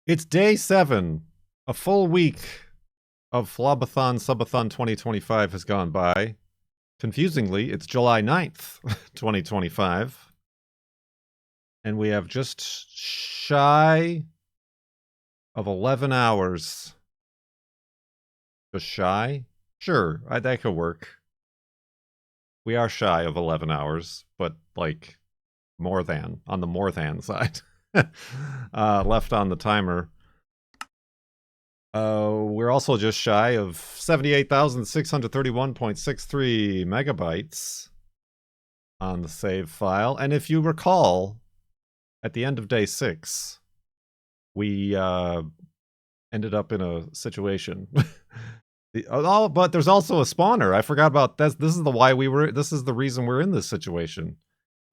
It's day 7. A full week of FLoB-a-thon Subathon 2025 has gone by. Confusingly, it's July 9th, 2025. And we have just shy of 11 hours. Just shy? Sure, that could work. We are shy of 11 hours, but like more than, on the more than side. Left on the timer. We're also just shy of 78,631.63 megabytes on the save file. And if you recall, at the end of day 6, we ended up in a situation. But there's also a spawner. I forgot about this. This is the reason we're in this situation,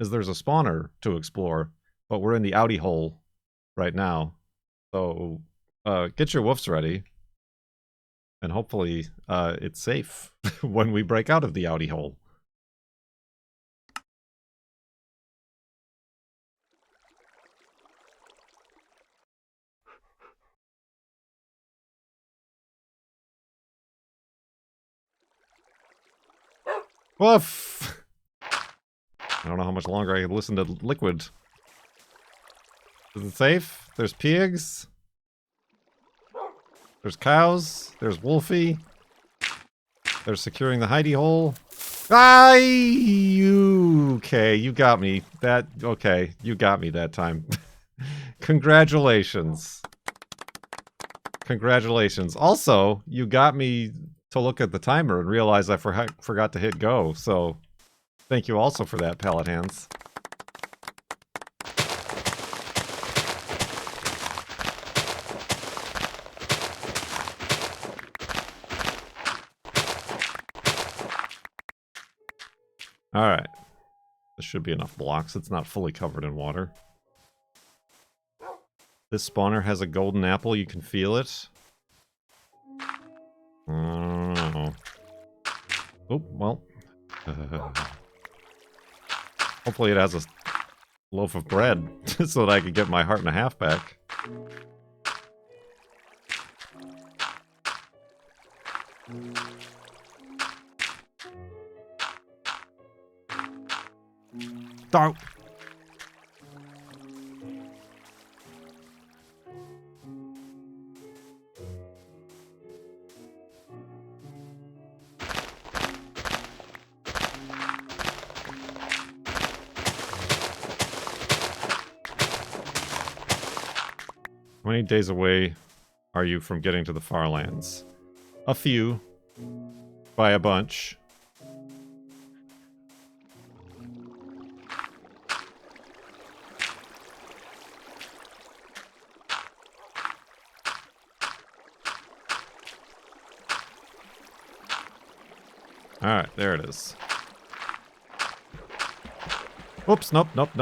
is there's a spawner to explore. But we're in the Audi hole right now. So get your woofs ready. And hopefully it's safe when we break out of the Audi hole. Woof! I don't know how much longer I can listen to liquid. Is it safe? There's pigs. There's cows. There's Wolfie. They're securing the hidey-hole. Okay, you got me. Okay, you got me that time. Congratulations. Congratulations. Also, you got me to look at the timer and realize I forgot to hit go, so thank you also for that, pallet hands. Alright. This should be enough blocks. It's not fully covered in water. This spawner has a golden apple. You can feel it. Oh, well. Hopefully it has a loaf of bread so that I can get my heart and a half back. Oh. How many days away are you from getting to the farlands? A few. By a bunch. Alright, there it is. Oops, nope. This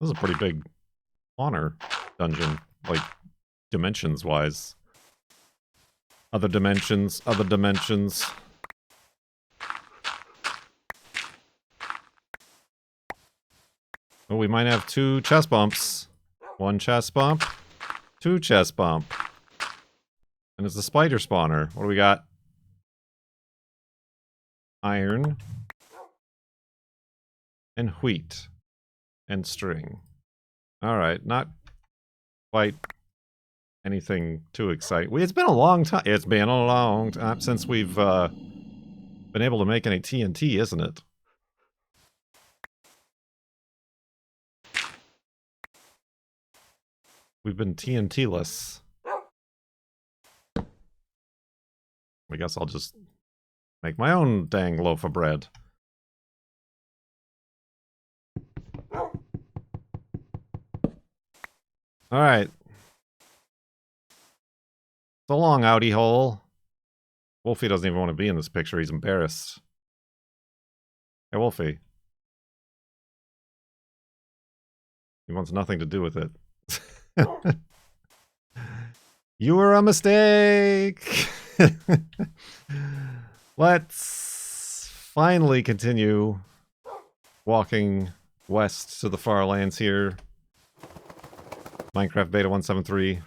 is a pretty big spawner dungeon, like, dimensions-wise. Other dimensions. Oh, we might have 2 chest bumps. 1 chest bump, 2 chest bump. And it's a spider spawner. What do we got? Iron. And wheat. And string. Alright, not quite anything too exciting. It's been a long time. It's been a long time since we've been able to make any TNT, isn't it? We've been TNT-less. I guess I'll just make my own dang loaf of bread. Alright. So long, Audi hole. Wolfie doesn't even want to be in this picture. He's embarrassed. Hey, Wolfie. He wants nothing to do with it. You were a mistake! Let's finally continue walking west to the far lands here. Minecraft Beta 173.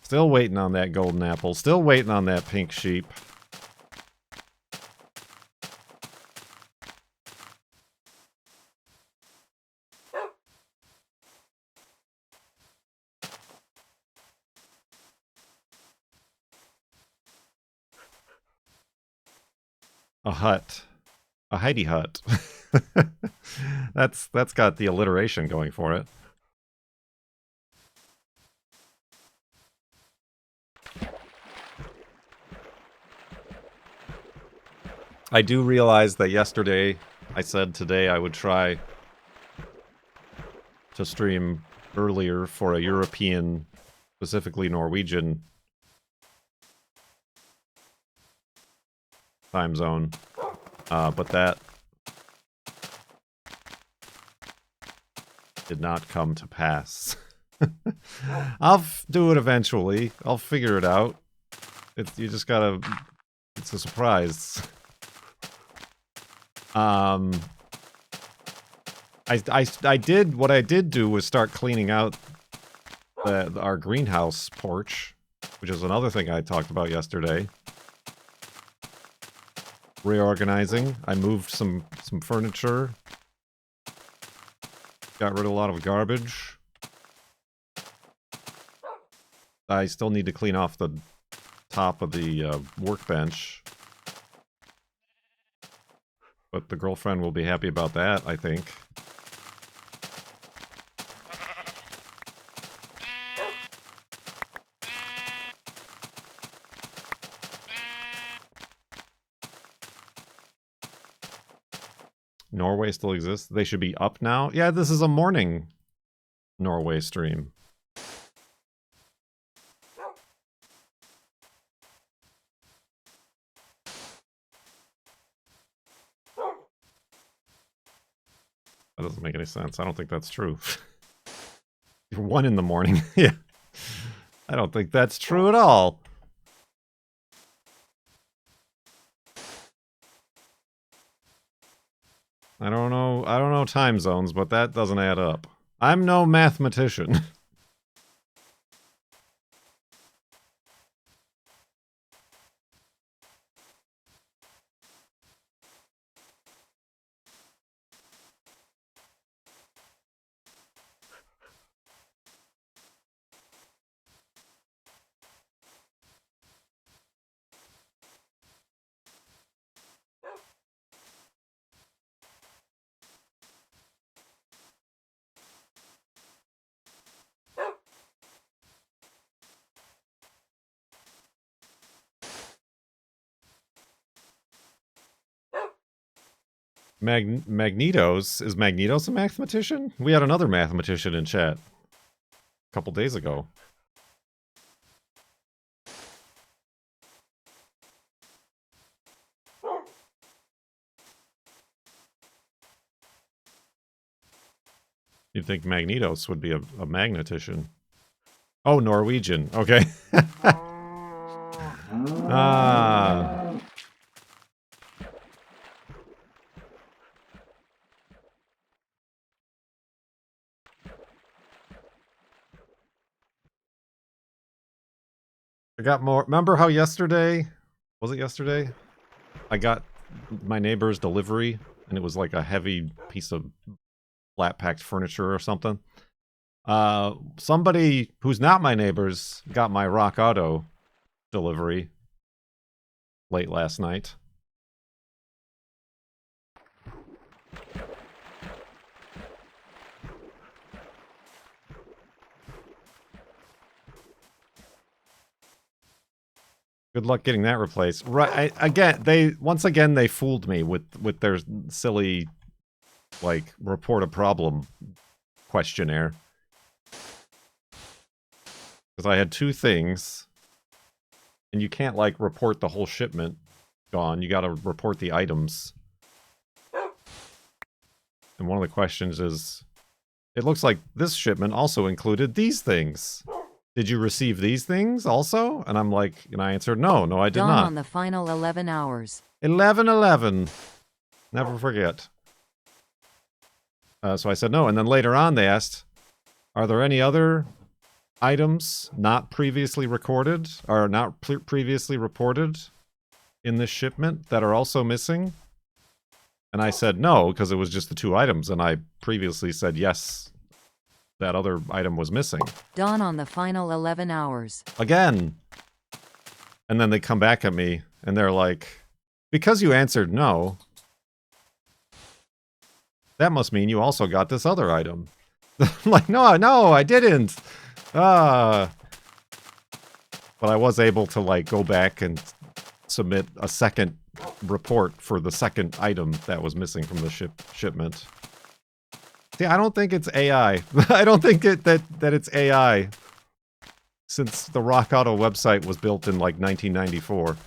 Still waiting on that golden apple. Still waiting on that pink sheep. A hut. A hidey hut. That's got the alliteration going for it. I do realize that yesterday I said today I would try to stream earlier for a European, specifically Norwegian time zone, but that did not come to pass. I'll do it eventually. I'll figure it out. You just gotta... It's a surprise. I did... What I did do was start cleaning out our greenhouse porch, which is another thing I talked about yesterday. Reorganizing. I moved some furniture. Got rid of a lot of garbage. I still need to clean off the top of the workbench. But the girlfriend will be happy about that, I think. Norway still exists? They should be up now? Yeah, this is a morning Norway stream. That doesn't make any sense. I don't think that's true. 1 in the morning. Yeah. I don't think that's true at all. I don't know time zones, but that doesn't add up. I'm no mathematician. Magnetos? Is Magnetos a mathematician? We had another mathematician in chat a couple days ago. You'd think Magnetos would be a magnetician. Oh, Norwegian. Okay. Ah. I got more. Remember how yesterday? Was it yesterday? I got my neighbor's delivery, and it was like a heavy piece of flat-packed furniture or something. Somebody who's not my neighbor's got my Rock Auto delivery late last night. Good luck getting that replaced. Right, once again they fooled me with their silly, like, report a problem questionnaire. Because I had 2 things, and you can't, like, report the whole shipment gone. You gotta report the items. And one of the questions is, it looks like this shipment also included these things. Did you receive these things also? And I'm like, and I answered, no, I did Dawn not. on the final 11 hours. 11:11. Never forget. So I said no, and then later on they asked, are there any other items not previously recorded, or not previously reported in this shipment that are also missing? And I said no, because it was just the 2 items, and I previously said yes, that other item was missing. Dawn on the final 11 hours. Again. And then they come back at me, and they're like, because you answered no, that must mean you also got this other item. I'm like, no, I didn't. But I was able to, like, go back and submit a second report for the second item that was missing from the shipment. See, I don't think it's AI. I don't think that it's AI, since the Rock Auto website was built in, like, 1994.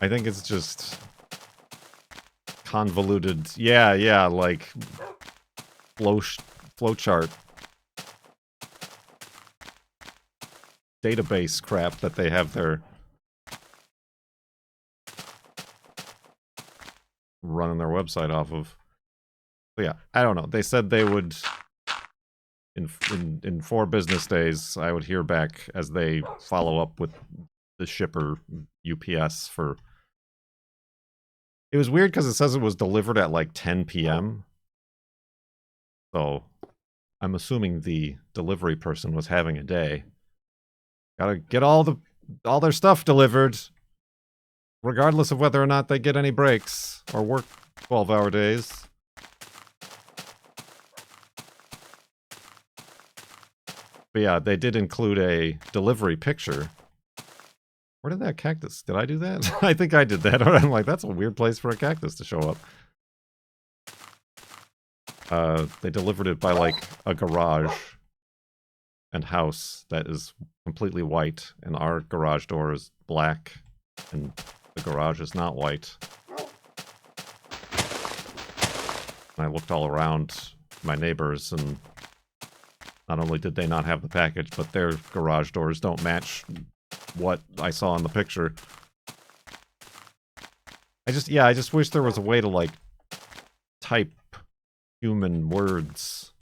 I think it's just convoluted. Yeah, like flowchart database crap that they have there running their website off of. But yeah, I don't know. They said they would in 4 business days I would hear back as they follow up with the shipper UPS for. It was weird because it says it was delivered at like 10 p.m. So I'm assuming the delivery person was having a day. Gotta get all their stuff delivered, regardless of whether or not they get any breaks or work 12-hour days. But yeah, they did include a delivery picture. Where did that cactus? Did I do that? I think I did that. I'm like, that's a weird place for a cactus to show up. They delivered it by, like, a garage and house that is completely white, and our garage door is black, and the garage is not white. And I looked all around my neighbors, and not only did they not have the package, but their garage doors don't match what I saw in the picture. I just wish there was a way to, like, type human words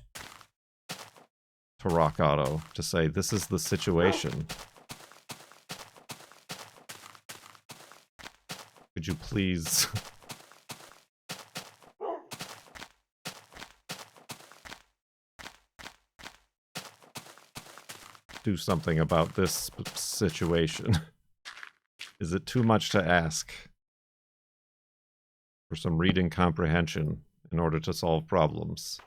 to Rock Auto to say, this is the situation. Could you please do something about this situation? Is it too much to ask for some reading comprehension in order to solve problems?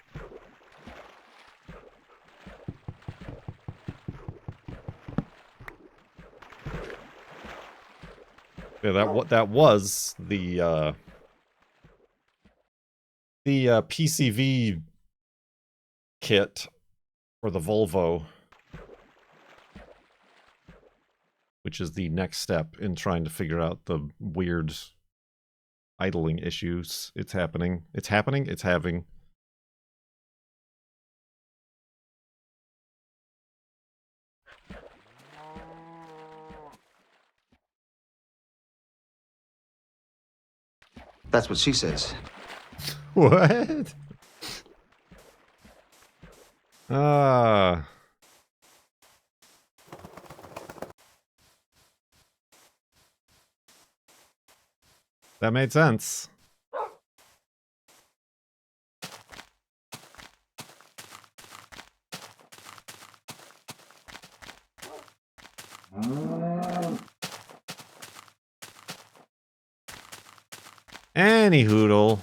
Yeah, that was the PCV kit for the Volvo, which is the next step in trying to figure out the weird idling issues it's having. That's what she says. What? Ah. That made sense. Any hoodle.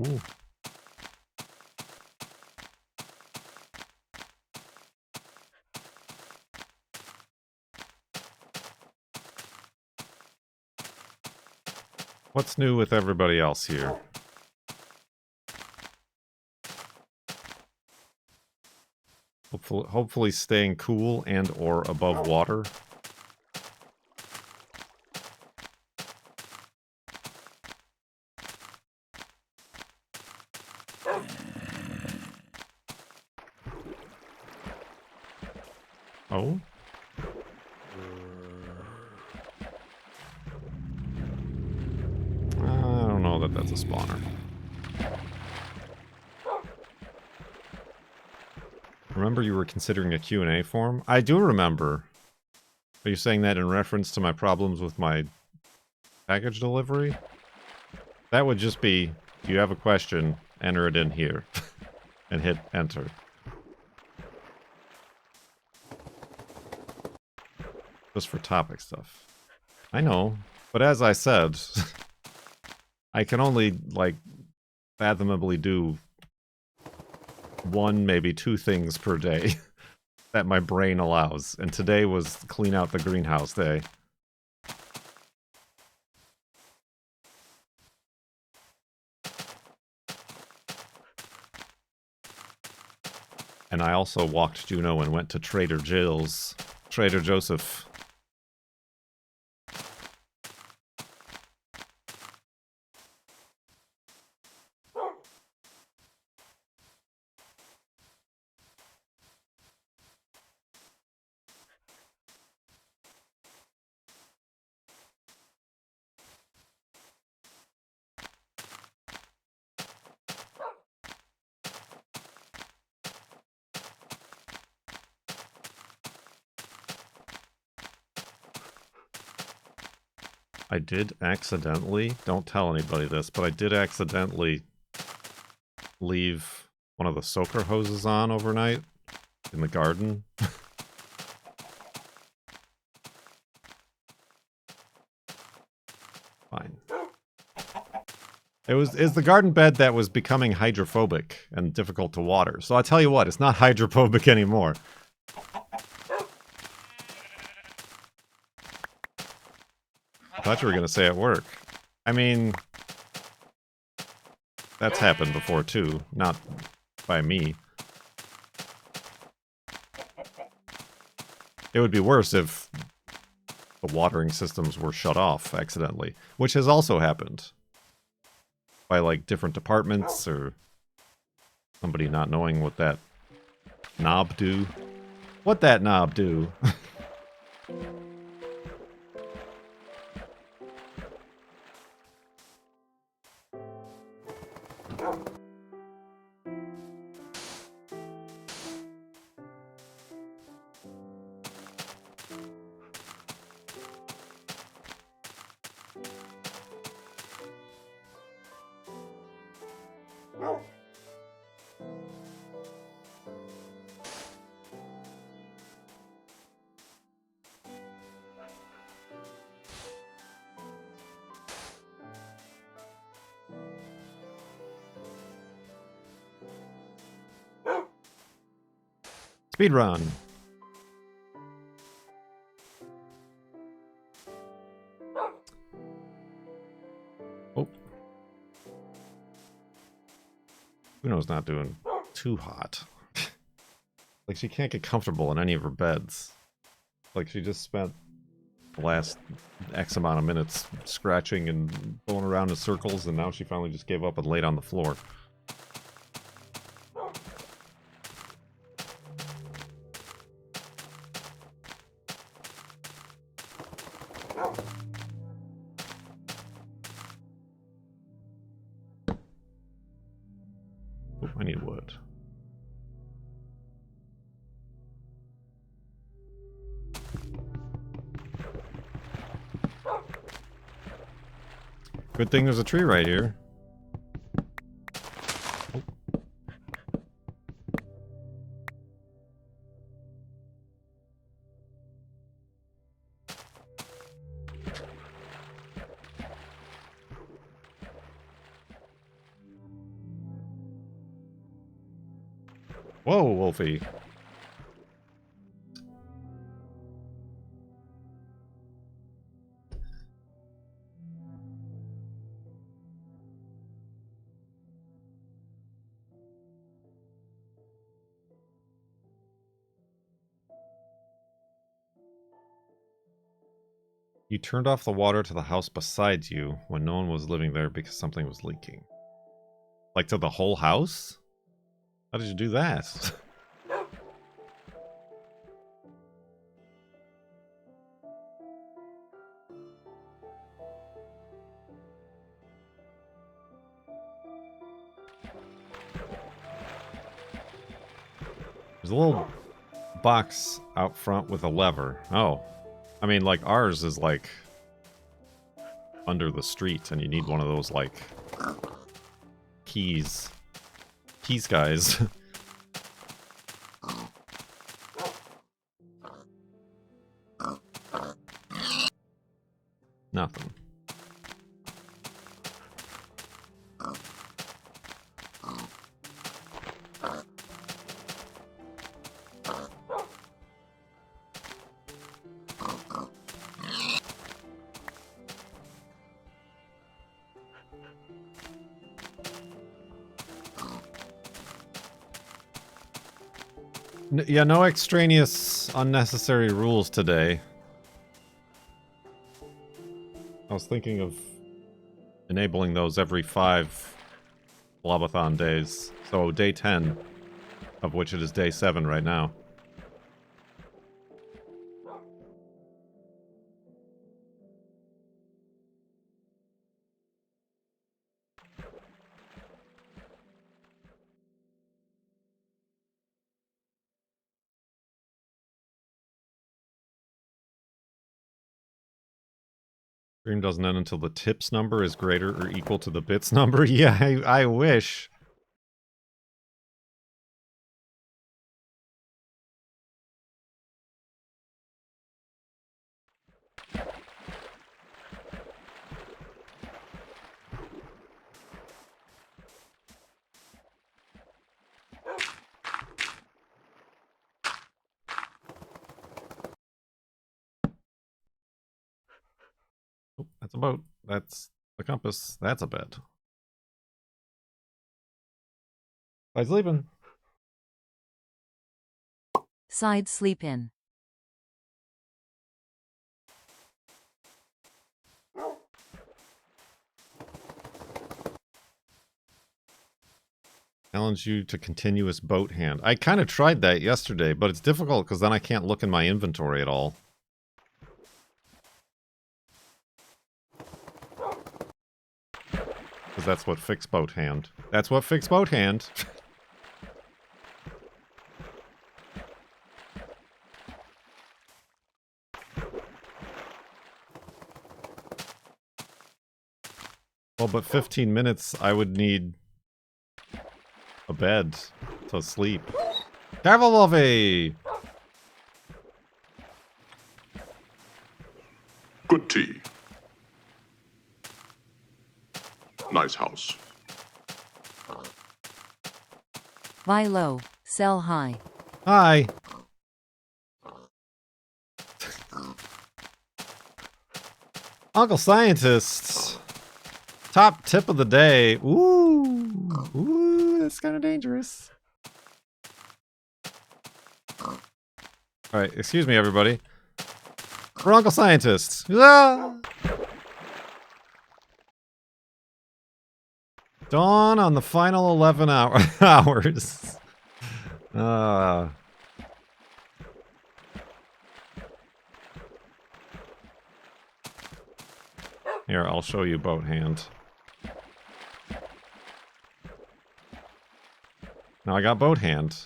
Ooh. What's new with everybody else here? Hopefully staying cool and or above water. Oh? I don't know that that's a spawner. Remember you were considering a Q&A form? I do remember. Are you saying that in reference to my problems with my package delivery? That would just be, do you have a question? Enter it in here. And hit enter. Just for topic stuff. I know. But as I said, I can only, like, fathomably do one, maybe two things per day that my brain allows. And today was clean out the greenhouse day. And I also walked Juno and went to Trader Jill's. Trader Joseph. I did accidentally, don't tell anybody this, but I did accidentally leave one of the soaker hoses on overnight in the garden. Fine. Is the garden bed that was becoming hydrophobic and difficult to water. So I tell you what, it's not hydrophobic anymore. I thought you were going to say at work. I mean, that's happened before too, not by me. It would be worse if the watering systems were shut off accidentally, which has also happened. By, like, different departments, or somebody not knowing what that knob do. What that knob do? Speedrun. Oh. Uno's not doing too hot. Like, she can't get comfortable in any of her beds. Like, she just spent the last X amount of minutes scratching and going around in circles, and now she finally just gave up and laid on the floor. Oh, I need wood. Good thing there's a tree right here. Oh. Whoa, Wolfie. You turned off the water to the house beside you when no one was living there because something was leaking. Like to the whole house? How did you do that? There's a little box out front with a lever. Oh. I mean, like, ours is, like, under the street, and you need one of those, like, keys. Keys, guys. Nothing. Yeah, no extraneous, unnecessary rules today. I was thinking of enabling those every 5 FLoB-a-thon days. So day 10, of which it is day 7 right now. Stream doesn't end until the tips number is greater or equal to the bits number. Yeah, I wish. Oh, that's a boat. That's the compass. That's a bed. Guy's leaving. Side sleep in. Challenge you to continuous boat hand. I kind of tried that yesterday, but it's difficult because then I can't look in my inventory at all. Because that's what fixed boat hand. That's what fixed boat hand. Well, but 15 minutes, I would need a bed to sleep. Careful, Wolfie! Good tea. Nice house. Buy low, sell high. Hi. Uncle Scientist. Top tip of the day. Ooh. Ooh, that's kind of dangerous. Alright, excuse me, everybody. For Uncle Scientist. Ah! Dawn on the final 11 hours. Here, I'll show you boat hand. Now I got boat hand.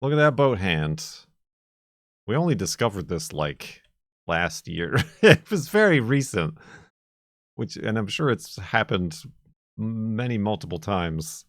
Look at that boat hand. We only discovered this, like, last year. It was very recent. And I'm sure it's happened multiple times.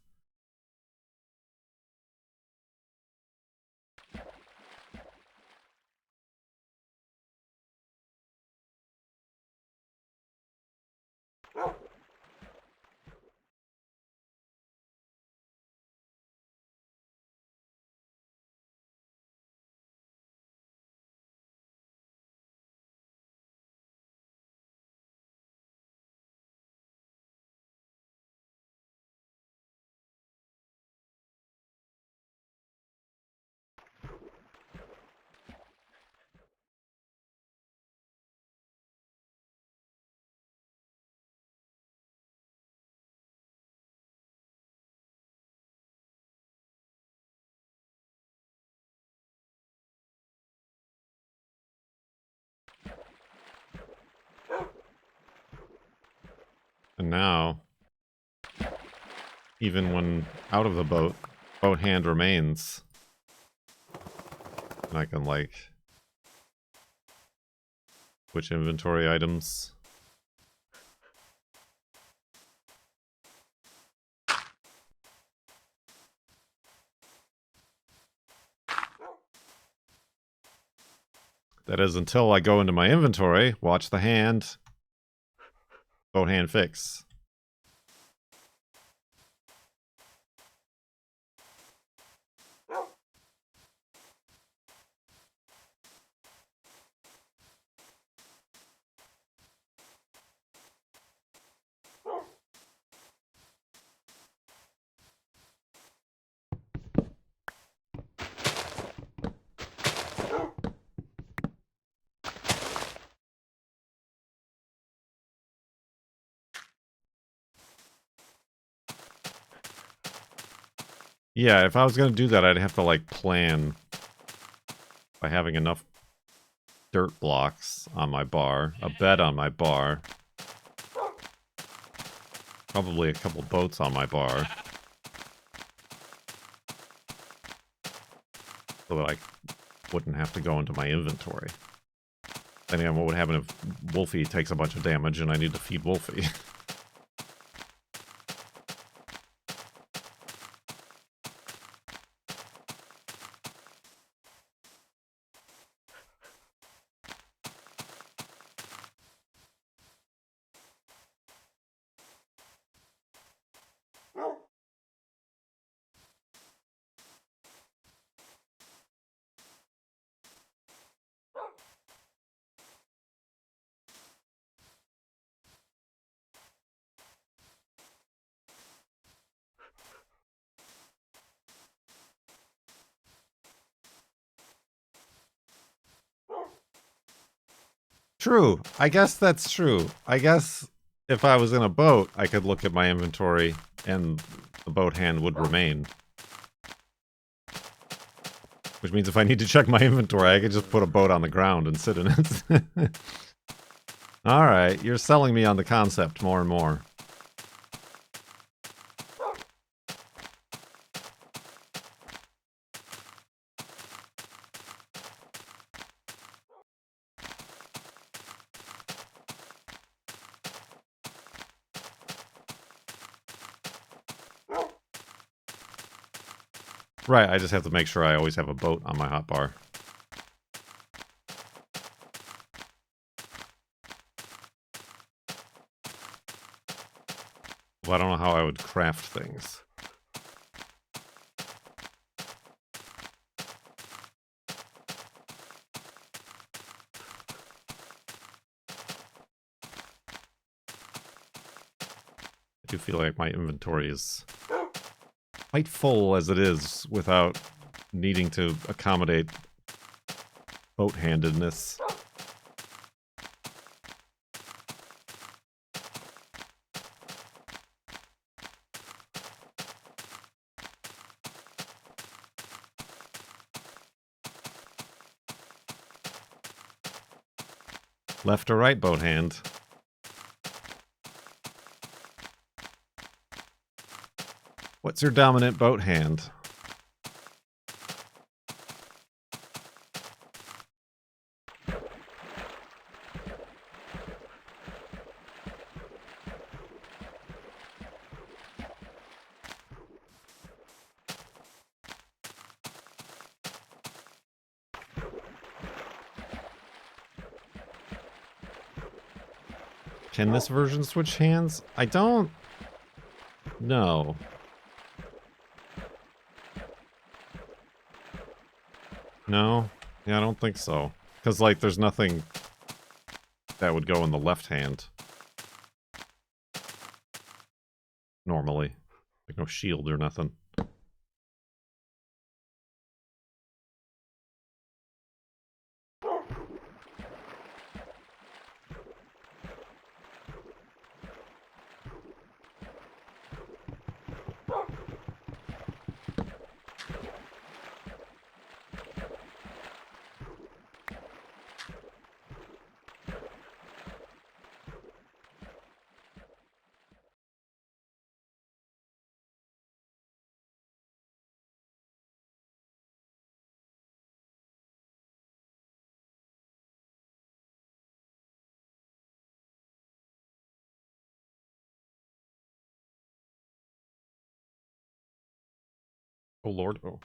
And now, even when out of the boat, boat hand remains. And I can, like, switch inventory items. That is until I go into my inventory, watch the hand, boat hand fix. Yeah, if I was going to do that, I'd have to, like, plan by having enough dirt blocks on my bar, a bed on my bar, probably a couple boats on my bar, so that I wouldn't have to go into my inventory. Depending on what would happen if Wolfie takes a bunch of damage and I need to feed Wolfie. True. I guess that's true. I guess if I was in a boat, I could look at my inventory and the boat hand would remain. Which means if I need to check my inventory, I could just put a boat on the ground and sit in it. Alright, you're selling me on the concept more and more. Right, I just have to make sure I always have a boat on my hotbar. Well, I don't know how I would craft things. I do feel like my inventory is quite full as it is without needing to accommodate boat-handedness. Left or right boat hand? What's your dominant boat hand? Can this version switch hands? I don't know. No? Yeah, I don't think so. Because, like, there's nothing that would go in the left hand. Normally. Like, no shield or nothing. Oh lord. Oh.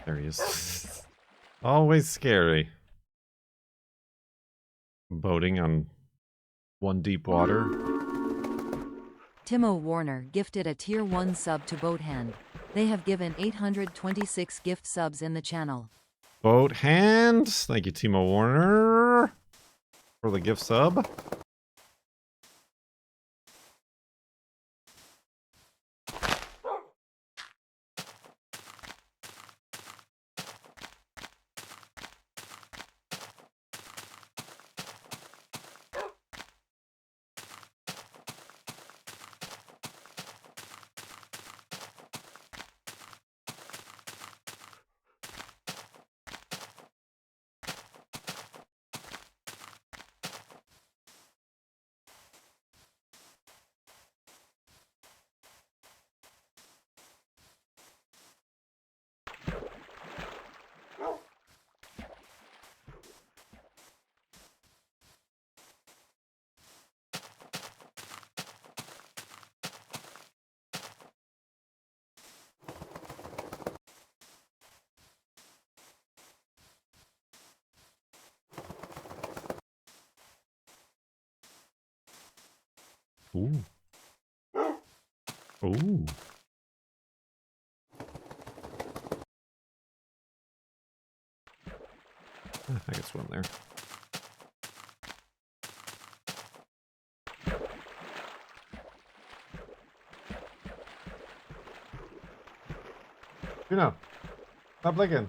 There he is. Always scary. Boating on one deep water. Timo Warner gifted a Tier 1 sub to Boathand. They have given 826 gift subs in the channel. Boat hand. Thank you, Timo Warner, for the gift sub. Ooh. Ooh. I can swim there. You know, stop blinking.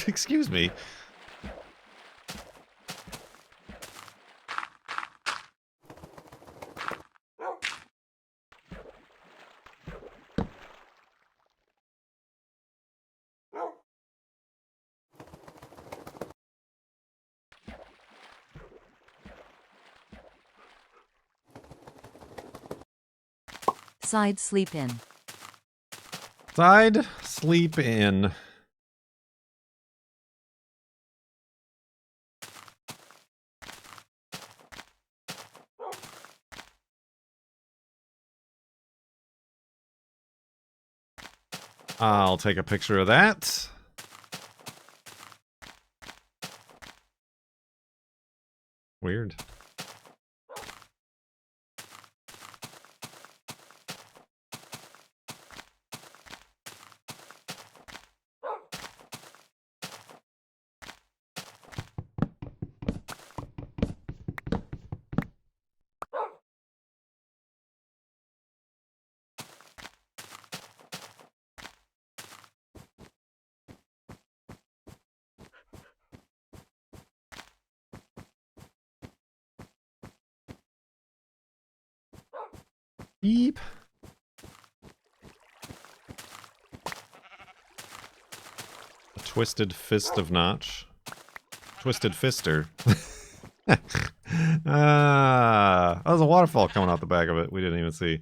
Excuse me. Side sleep in. Side sleep in. I'll take a picture of that. Weird. Beep. A twisted fist of notch. Twisted fister. Ah, there's a waterfall coming out the back of it. We didn't even see.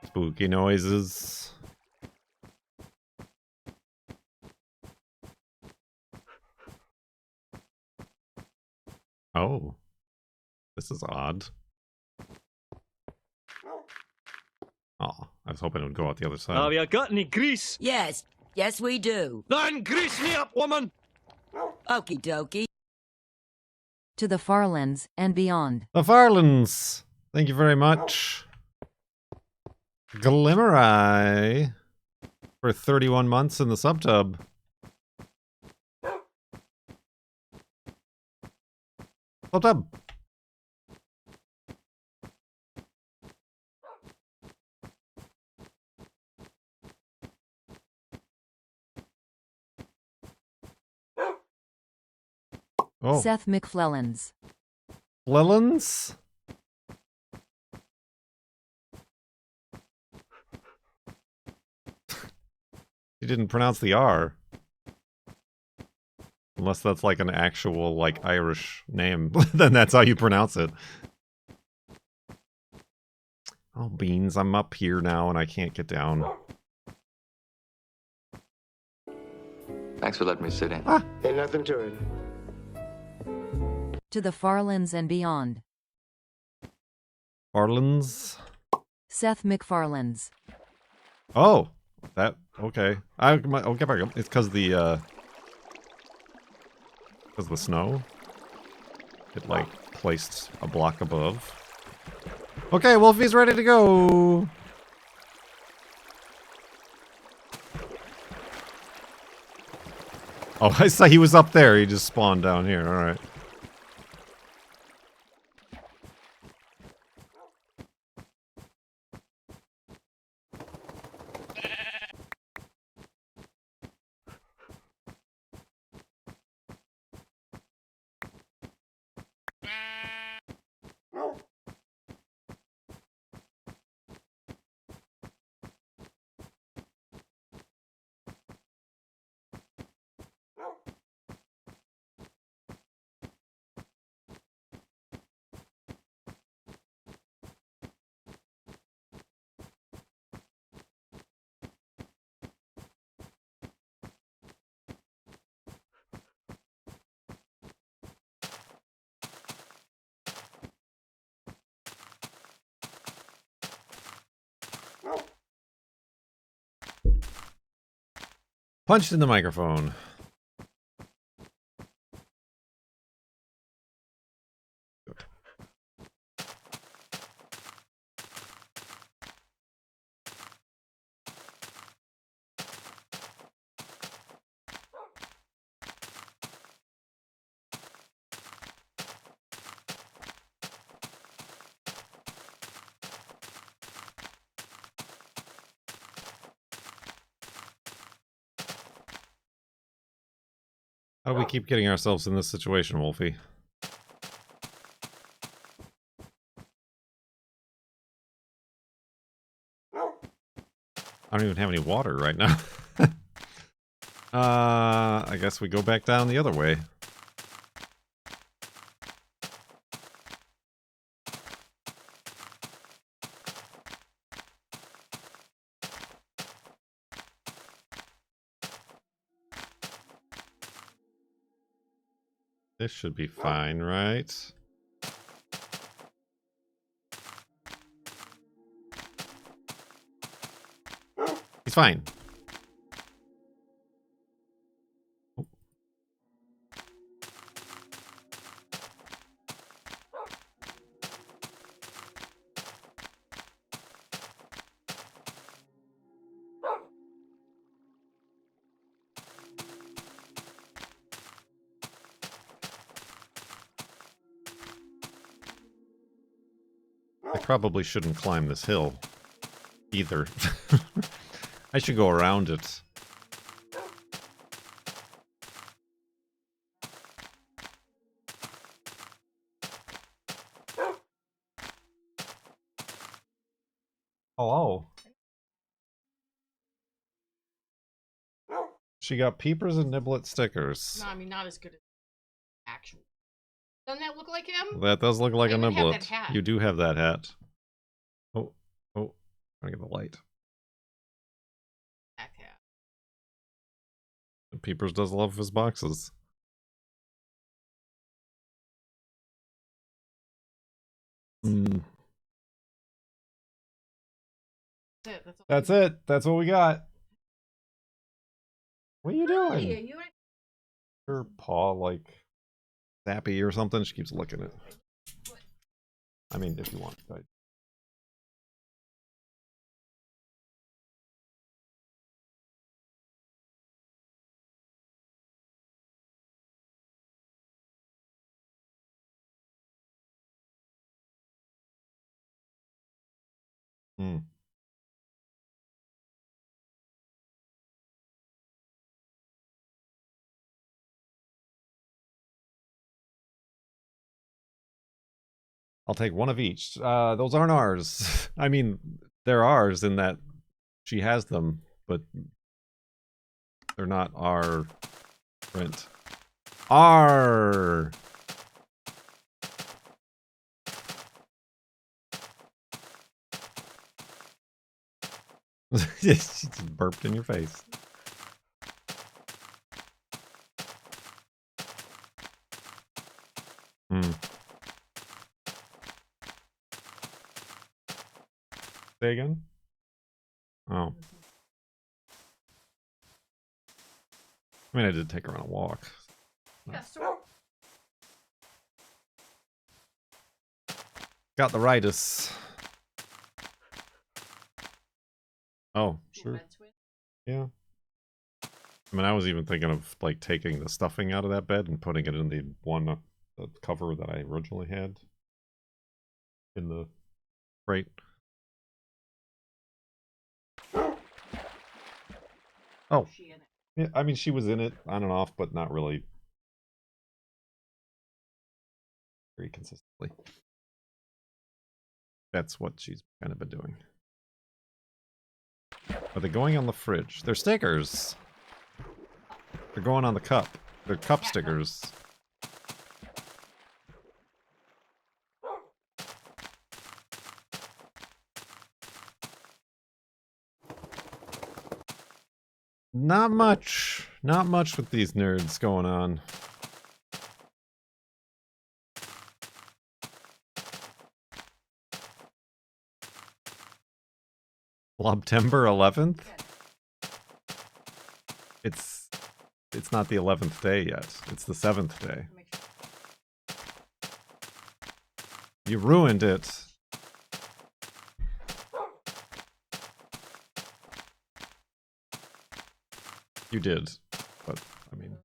Spooky noises. Oh. This is odd. Oh, I was hoping it would go out the other side. Have you got any grease? Yes, yes we do. Then grease me up, woman! Okie dokie. To the farlands and beyond. The Farlands! Thank you very much. Glimmer-eye for 31 months in the subtub. Subtub! Oh, Seth McFlellans. Flellans? You didn't pronounce the R. Unless that's like an actual, like, Irish name. Then that's how you pronounce it. Oh, beans, I'm up here now and I can't get down. Thanks for letting me sit in. Ah! Ain't nothing to it. To the Farlands and beyond. Farlands? Seth McFarlands. Oh! That, okay. I'll get back up. It's because the snow. It, like, placed a block above. Okay, Wolfie's ready to go! Oh, I saw he was up there. He just spawned down here. Alright. Punched in the microphone. How do we keep getting ourselves in this situation, Wolfie? I don't even have any water right now. I guess we go back down the other way. This should be fine, right? He's fine. Oh. I probably shouldn't climb this hill either. I should go around it. Hello. She got peepers and niblet stickers. No, I mean not as good as actual. Doesn't that look like him? That does look like I a even have niblet. that hat. You do have that hat. Oh, trying to get the light. Black hat. Peepers does love his boxes. Mm. That's it. That's what we got. What are you doing? You Her paw, like, zappy or something. She keeps licking it. I mean, if you want. Right. Hmm. I'll take one of each. Those aren't ours. I mean, they're ours in that she has them, but they're not our print. R. She just burped in your face. Hmm. Say again? Oh. I mean, I did take her on a walk. Yeah, so Got the rightus. Oh, sure. med switch. Yeah. I mean, I was even thinking of, like, taking the stuffing out of that bed and putting it in the one, the cover that I originally had in the crate. Oh, She in it. yeah, I mean, she was in it on and off, but not really very consistently. That's what she's kind of been doing. Are they going on the fridge? They're stickers! They're going on the cup. They're cup stickers. Not much. Not much with these nerds going on. September 11th? It's not the 11th day yet. It's the 7th day. Make sure. You ruined it. You did, but I mean.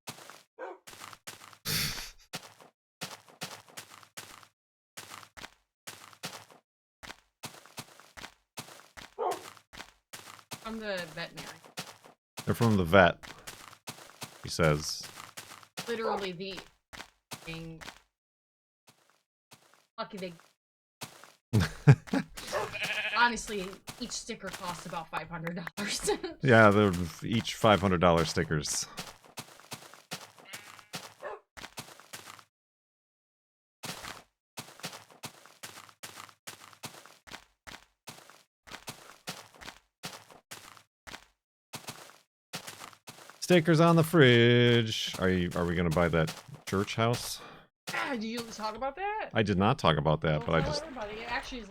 From the veterinary. They're from the vet, he says. Literally the thing. Lucky they. Honestly, each sticker costs about $500. Yeah, they're each $500 stickers. Stickers on the fridge. Are we gonna buy that church house? Ah, do you talk about that? I did not talk about that, Well, but I tell just everybody. It actually is.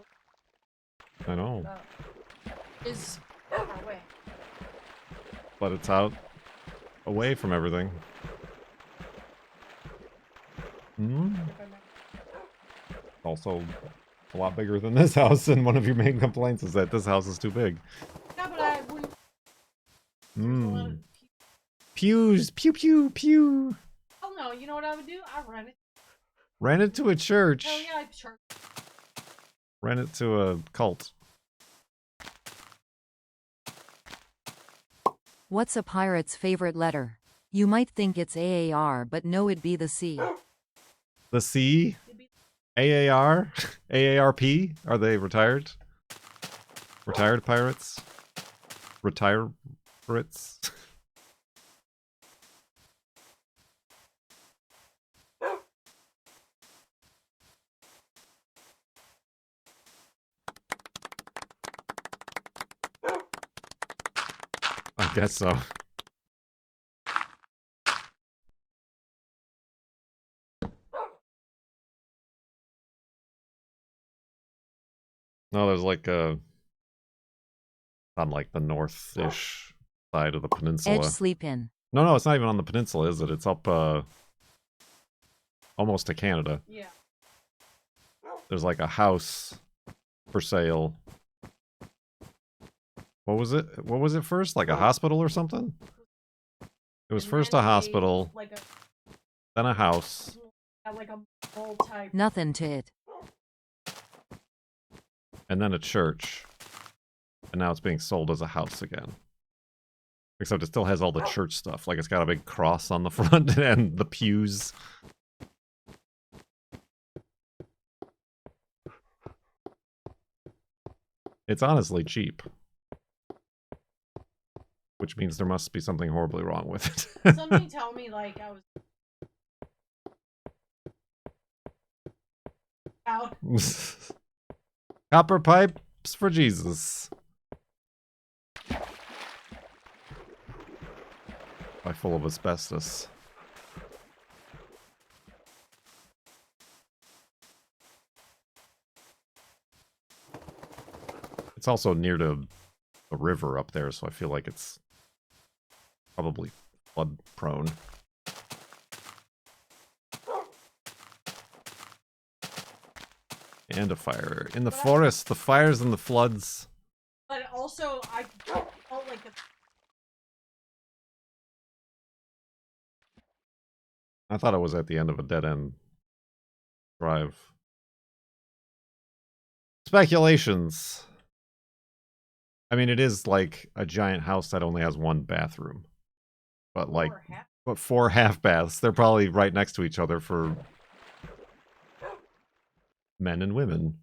I know. Is far away. But it's out away from everything. Hmm? Also a lot bigger than this house, and one of your main complaints is that this house is too big. Yeah, but I wouldn't. Hmm. Pews, pew pew pew. Oh no, you know what I would do? I rent it. Ran it to a church. Hell yeah, I'd charge. Ran it to a cult. What's a pirate's favorite letter? You might think it's AAR, but no, it'd be the C. The C? AAR? AARP? Are they retired? Retired pirates? Retire pirates? I guess so. No, there's like a on like the north-ish side of the peninsula. Edge sleep in. No, it's not even on the peninsula, is it? It's up almost to Canada. Yeah. There's like a house for sale. What was it? What was it first? Like a hospital or something? It was And first then a hospital, Like a, then a house, like a mall type. Nothing to it. and then a church. And now it's being sold as a house again. Except it still has all the church stuff. Like it's got a big cross on the front and the pews. It's honestly cheap. Which means there must be something horribly wrong with it. Somebody tell me, like, I was out. Copper pipes for Jesus. Probably full of asbestos. It's also near to a river up there, so I feel like it's probably flood prone. And a fire. In the forest, the fires and the floods. But also, I felt like I thought it was at the end of a dead-end drive. Speculations. I mean, it is like a giant house that only has one bathroom. But like, but 4 half baths. They're probably right next to each other for men and women.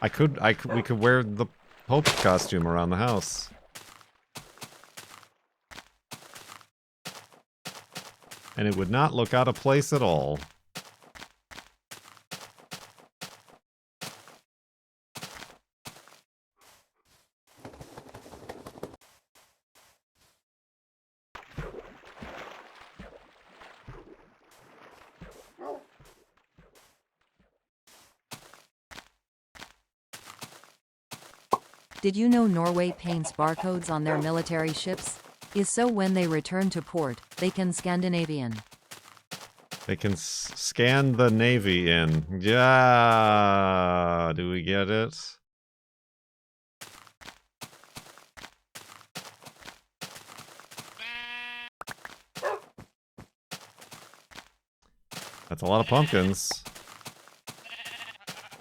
We could wear the Pope costume around the house. And it would not look out of place at all. Did you know Norway paints barcodes on their military ships? Is so when they return to port, they can Scandinavian. They can scan the Navy in. Yeah, do we get it? That's a lot of pumpkins.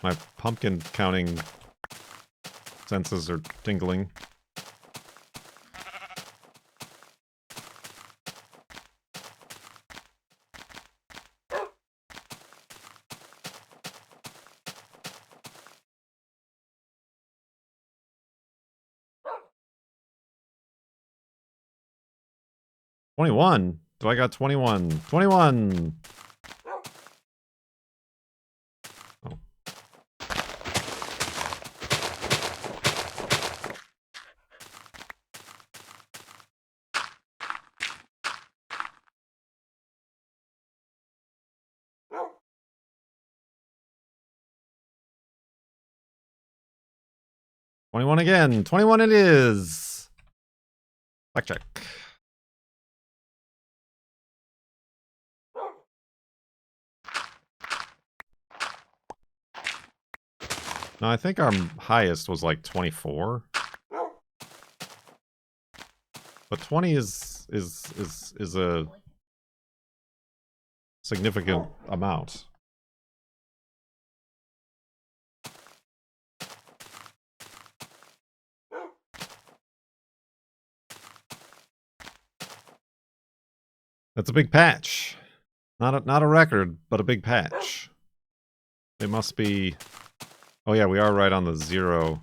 My pumpkin counting senses are tingling. $21. Do I got 21? 21! Oh. $21 again. 21 it is. Blackjack. No, I think our highest was like 24. But 20 is a significant amount. That's a big patch. Not a record, but a big patch. It must be... Oh yeah, we are right on the 0.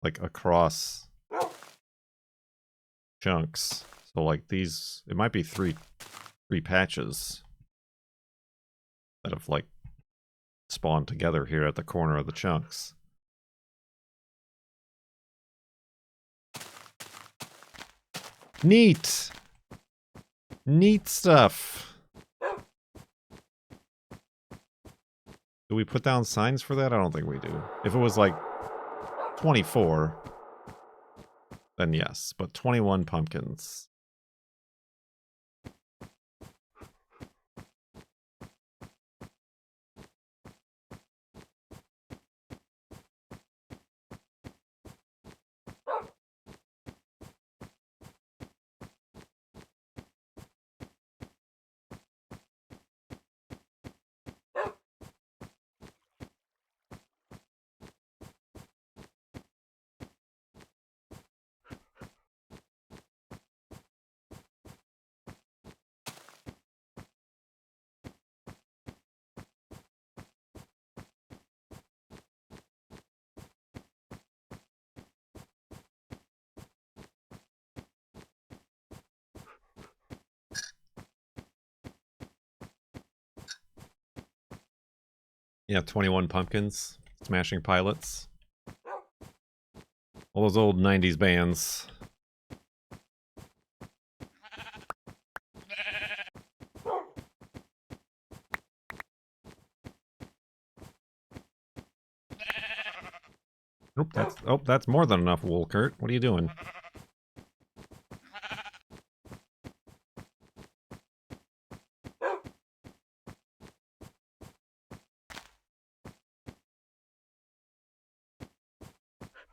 Like across chunks. So like these, it might be three patches that have like spawned together here at the corner of the chunks. Neat! Neat stuff. Do we put down signs for that? I don't think we do. If it was like 24, then yes, but 21 pumpkins. Yeah, 21 Pumpkins, Smashing Pilots. All those old 90s bands. That's more than enough wool, Kurt. What are you doing?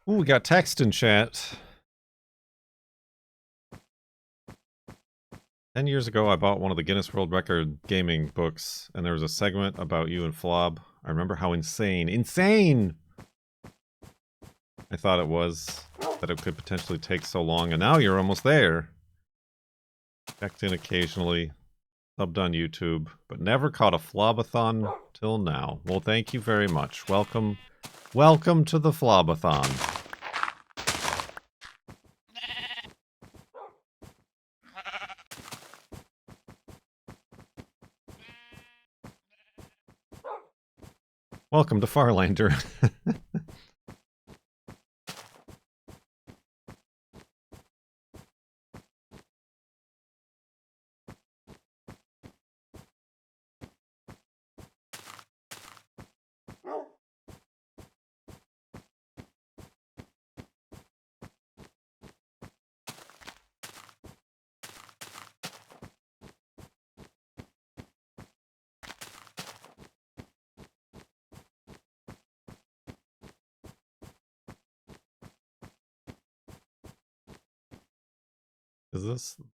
Ooh, we got text in chat. 10 years ago, I bought one of the Guinness World Record gaming books, and there was a segment about you and FLoB. I remember how insane I thought it was, that it could potentially take so long, and now you're almost there. Checked in occasionally, subbed on YouTube, but never caught a FLoB-a-thon till now. Well, thank you very much. Welcome to the FLoB-a-thon. Welcome to Farlander.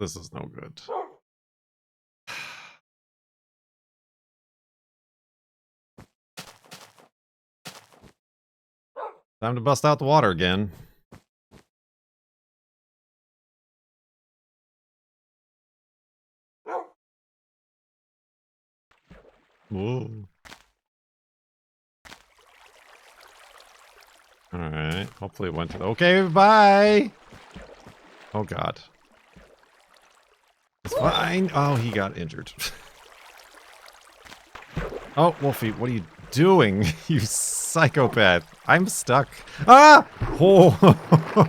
This is no good. Time to bust out the water again. Whoa. Alright, hopefully it went to... Okay, bye! Oh god. It's fine. Oh, he got injured. Oh, Wolfie, what are you doing? You psychopath. I'm stuck. Ah! Oh!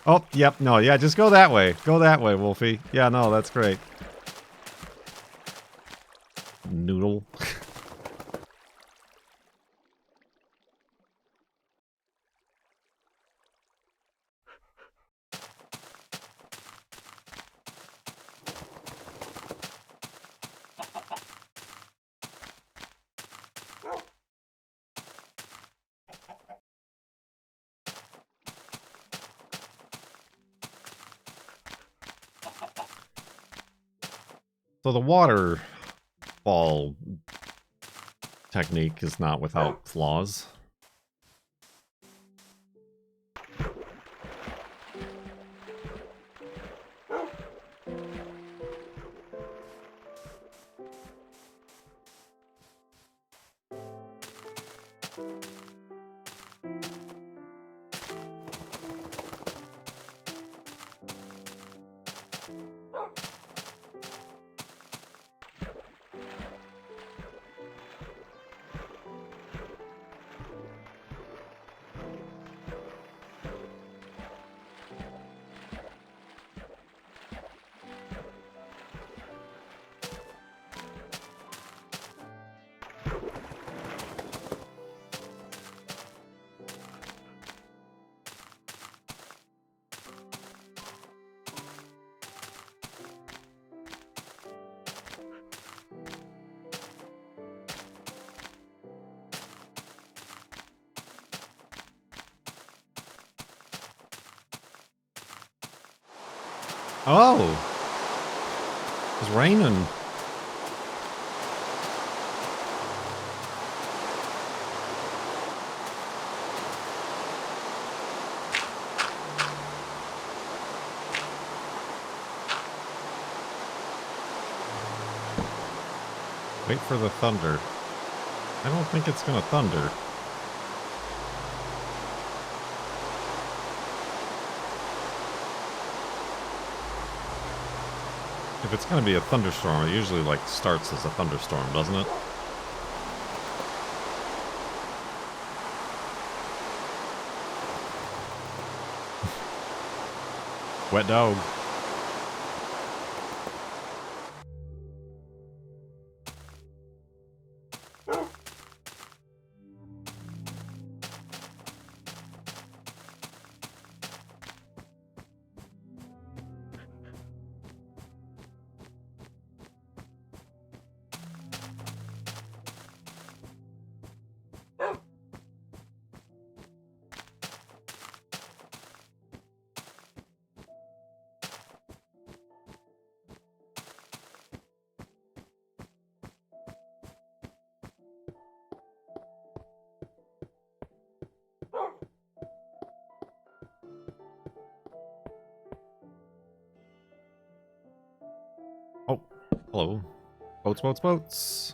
Oh, yep, no, yeah, just go that way. Go that way, Wolfie. Yeah, no, that's great. Noodle. So the waterfall technique is not without flaws. Oh! It's raining. Wait for the thunder. I don't think it's gonna thunder. If it's gonna be a thunderstorm, it usually like starts as a thunderstorm, doesn't it? Wet dog. Oh, hello. Boats, boats, boats.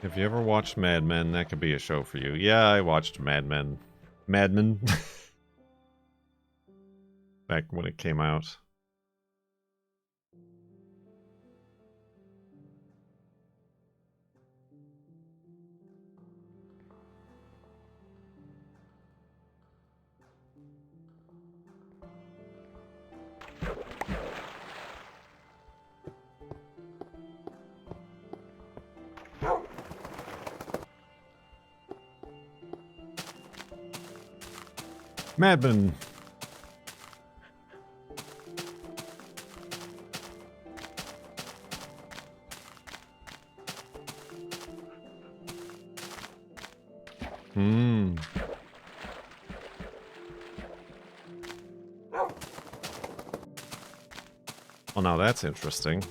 If you ever watched Mad Men, that could be a show for you. Yeah, I watched Mad Men. Mad Men. Back when it came out. Madman. Hmm. Well, now that's interesting.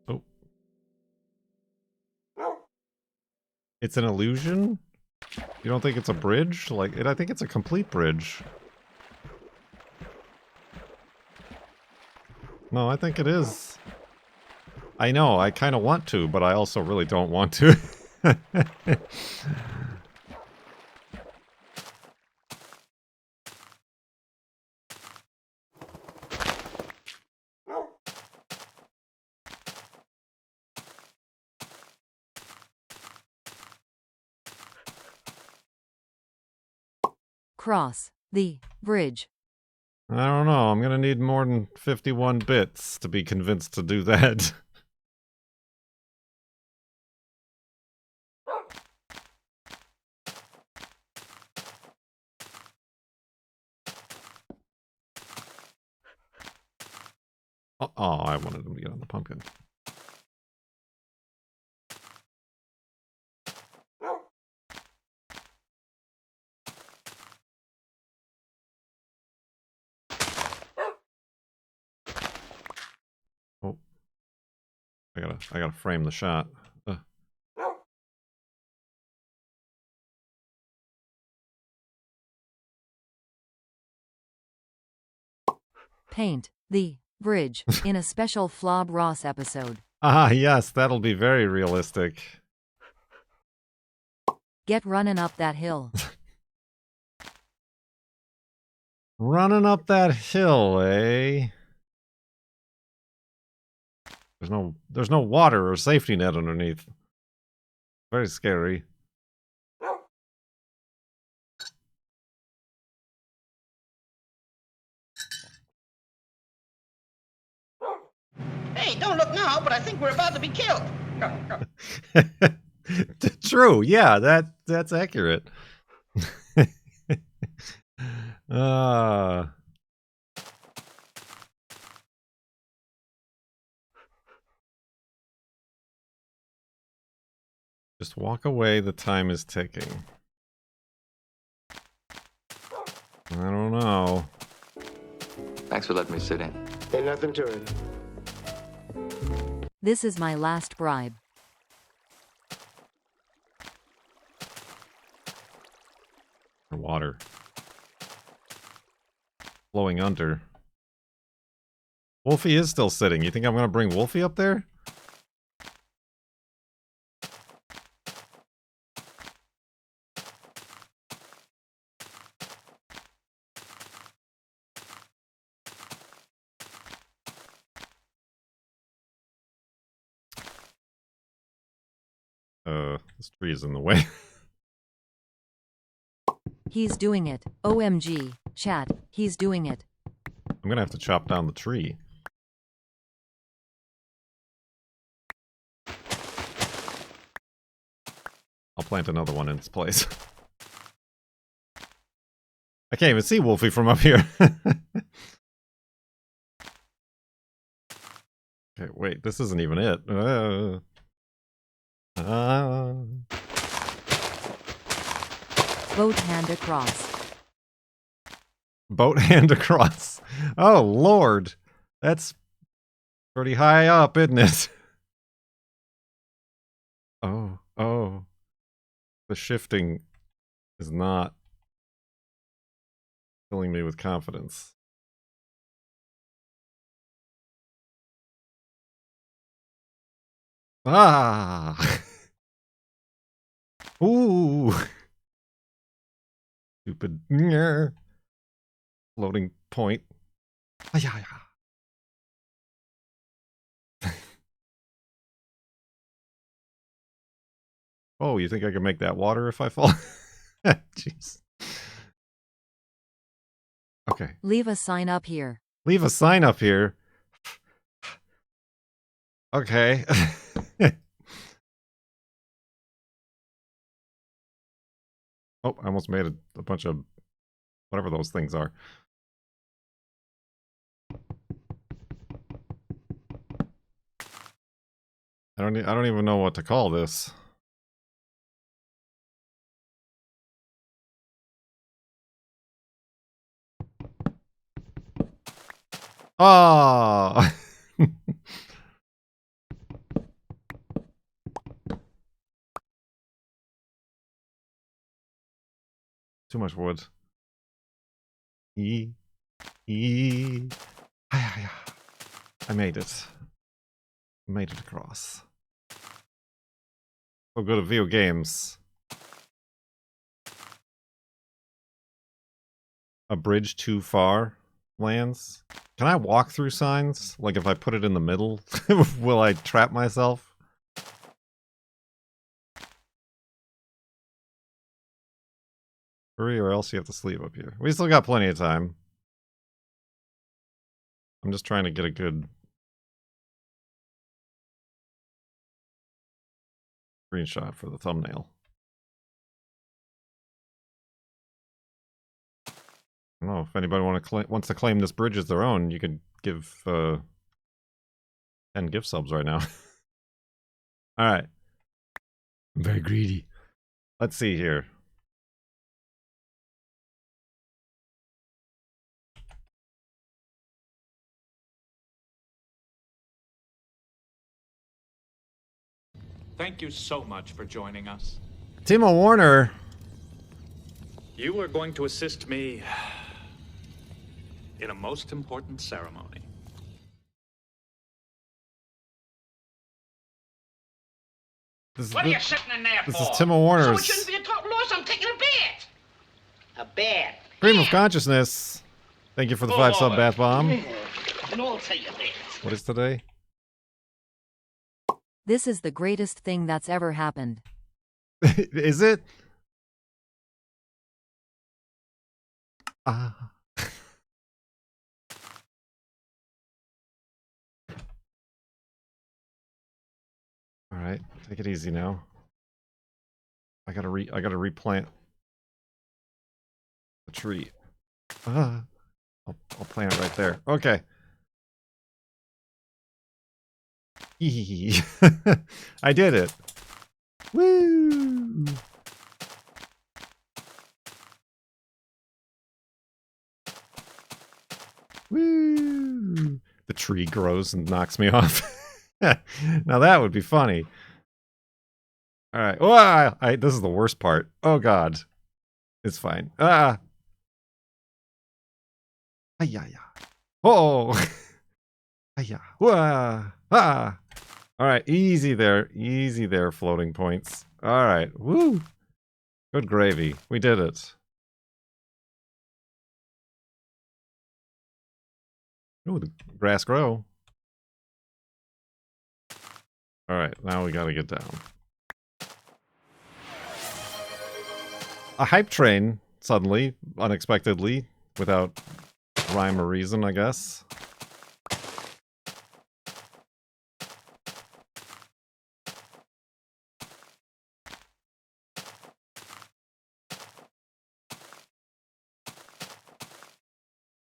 Oh. It's an illusion? You don't think it's a bridge? Like, I think it's a complete bridge. No, I think it is. I know, I kind of want to, but I also really don't want to. Cross the bridge. I don't know, I'm gonna need more than 51 bits to be convinced to do that. Oh, I wanted him to get on the pumpkin. Oh. I gotta frame the shot. Paint the bridge in a special FLoB-Ross episode. Ah, yes, that'll be very realistic. Get running up that hill. Running up that hill, eh? There's no water or safety net underneath. Very scary. Hey, don't look now, but I think we're about to be killed. True, yeah, that's accurate. uh Just walk away, the time is ticking. I don't know. Thanks for letting me sit in. Ain't nothing to it. This is my last bribe. Water. Flowing under. Wolfie is still sitting. You think I'm gonna bring Wolfie up there? This tree is in the way. He's doing it. OMG. Chat, he's doing it. I'm gonna have to chop down the tree. I'll plant another one in its place. I can't even see Wolfie from up here. Okay, wait, this isn't even it. Boat hand across. Boat hand across. Oh, Lord. That's pretty high up, isn't it? Oh. The shifting is not filling me with confidence. Ah! Ooh! Stupid. Floating point. Oh, you think I can make that water if I fall? Jeez. Okay. Leave a sign up here. Leave a sign up here. Okay. Oh, I almost made a bunch of whatever those things are. I don't even know what to call this. Ah. Too much wood. I made it. Made it across. So good at video games. A bridge too far lands. Can I walk through signs? Like if I put it in the middle, will I trap myself? Hurry or else you have to sleep up here. We still got plenty of time. I'm just trying to get a good screenshot for the thumbnail. I don't know if anybody wants to claim this bridge as their own. You could give 10 gift subs right now. All right. I'm very greedy. Let's see here. Thank you so much for joining us. Timo Warner. You are going to assist me in a most important ceremony. What are you sitting in there This for? is Timo Warner's So it shouldn't be a total loss. I'm taking a bath. A bath? Stream of consciousness. Thank you for the 5 sub bath bomb. Yeah. And I'll take a bath. What is today? This is the greatest thing that's ever happened. Is it? Ah. All right, take it easy now. I gotta replant the tree. I'll plant it right there. Okay. I did it. Woo! Woo! The tree grows and knocks me off. Now that would be funny. All right. Oh, this is the worst part. Oh God, it's fine. Ah. Ay-ya-ya. Oh. Ay-ya. Wah. Ah. All right. Easy there. Easy there, floating points. All right. Woo. Good gravy. We did it. Ooh, the grass grow. All right. Now we got to get down. a hype train suddenly, unexpectedly, without rhyme or reason, I guess.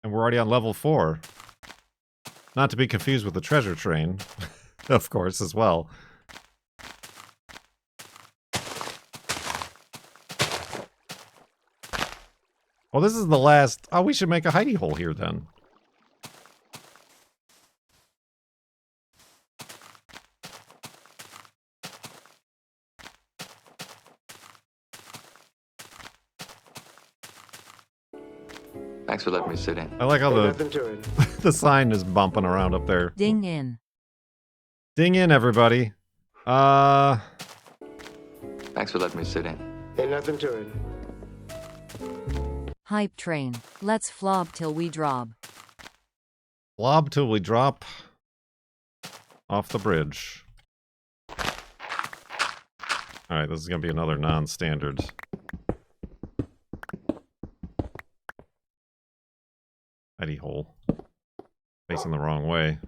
And we're already on level 4. Not to be confused with the treasure train, of course, as well. Well, this is the last... Oh, we should make a hidey-hole here, then. Thanks for letting me sit in. I like how the sign is bumping around up there. Ding in. Ding in, everybody. Thanks for letting me sit in. Ain't nothing to it. Hype train. Let's FLoB till we drop. FLoB till we drop off the bridge. Alright, this is going to be another non-standard. Hidey-hole. Facing the wrong way.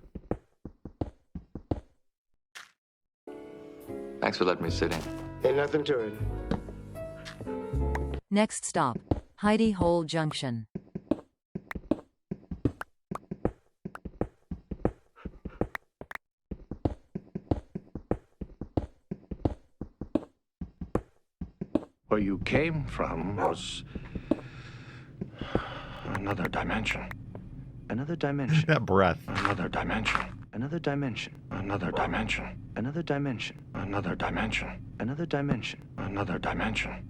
Thanks for letting me sit in. Ain't nothing to it. Next stop. Hidey-hole Junction. Where you came from was another dimension. Another dimension. That breath. Another dimension. Another dimension. Another dimension. Another dimension. Another dimension. Another dimension. Another dimension.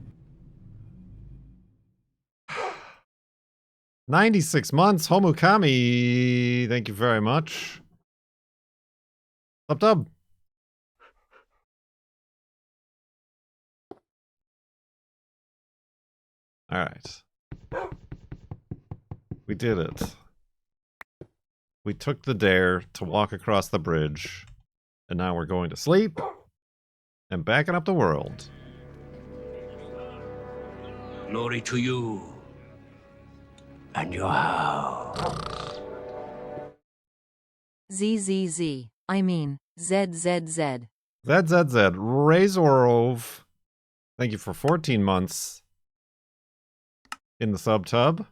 96 months, Homukami. Thank you very much. Dub. All right. We did it. We took the dare to walk across the bridge, and now we're going to sleep and backing up the world. Glory to you and your house. ZZZ. I mean, ZZZ. ZZZ. Razorov. Thank you for 14 months in the sub-tub.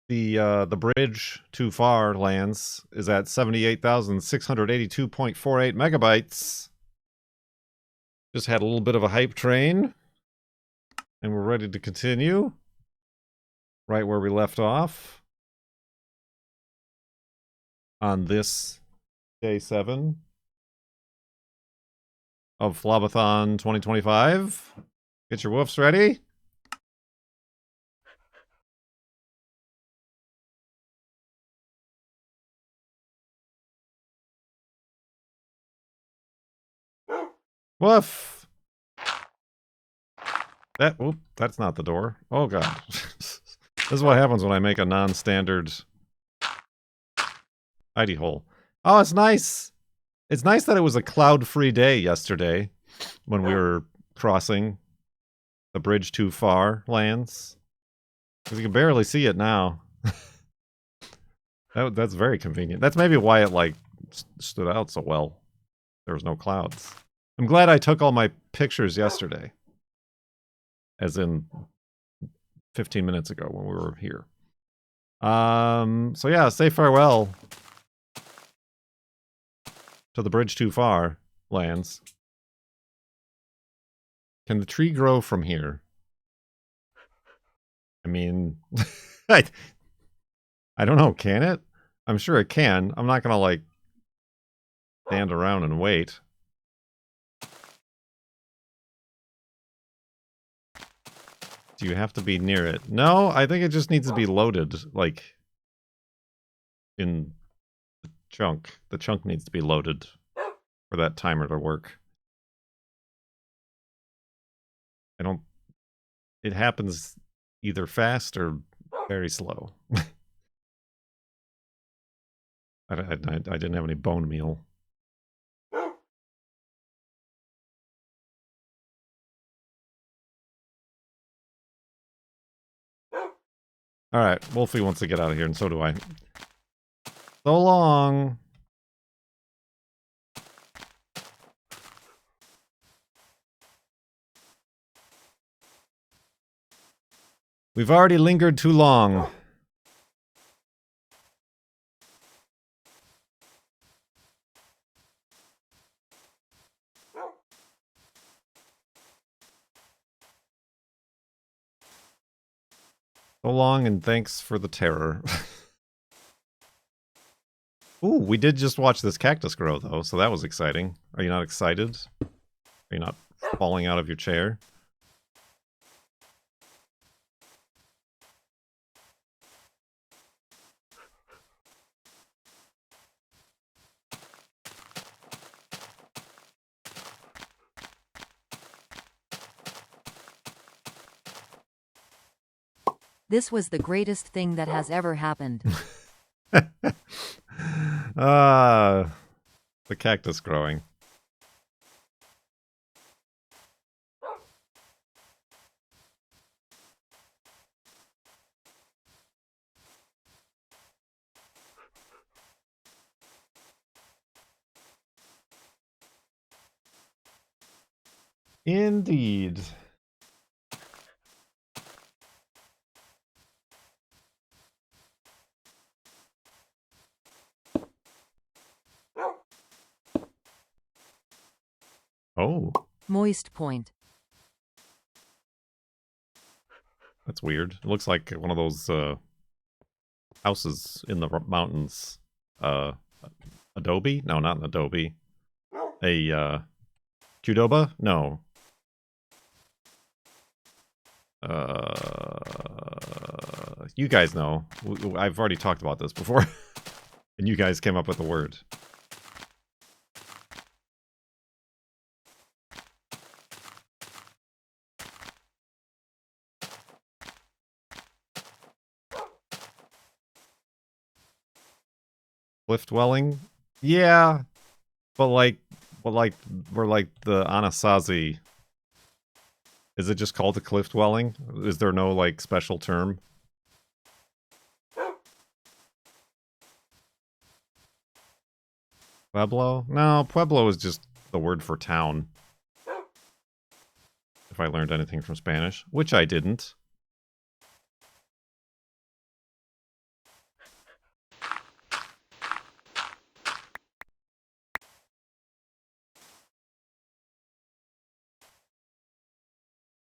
The bridge too far lands is at 78,682.48 megabytes. Just had a little bit of a hype train. And we're ready to continue. Right where we left off. On this day 7 of FLoB-a-thon 2025. Get your woofs ready. Woof! That's not the door. Oh god. This is what happens when I make a non-standard hidey-hole. Oh, it's nice! It's nice that it was a cloud-free day yesterday when we were crossing the bridge too far lands. Because you can barely see it now. That's very convenient. That's maybe why it, like, stood out so well. There was no clouds. I'm glad I took all my pictures yesterday. As in 15 minutes ago when we were here. So yeah, say farewell to the bridge too far lands. Can the tree grow from here? I mean, I don't know, can it? I'm sure it can. I'm not gonna, like, stand around and wait. Do you have to be near it? No, I think it just needs to be loaded, like, in the chunk. The chunk needs to be loaded for that timer to work. It happens either fast or very slow. I didn't have any bone meal. Alright, Wolfie wants to get out of here, and so do I. So long! We've already lingered too long. So long, and thanks for the terror. Ooh, we did just watch this cactus grow, though, so that was exciting. Are you not excited? Are you not falling out of your chair? This was the greatest thing that has ever happened. Ah, the cactus growing. Indeed. Oh, Moist point. that's weird. It looks like one of those houses in the mountains. Adobe? No, not an Adobe. A Qdoba? No. You guys know. I've already talked about this before. And you guys came up with the word. Cliff dwelling? Yeah. But like we're like the Anasazi. Is it just called the cliff dwelling? Is there no like special term? Pueblo? No, Pueblo is just the word for town. If I learned anything from Spanish, which I didn't.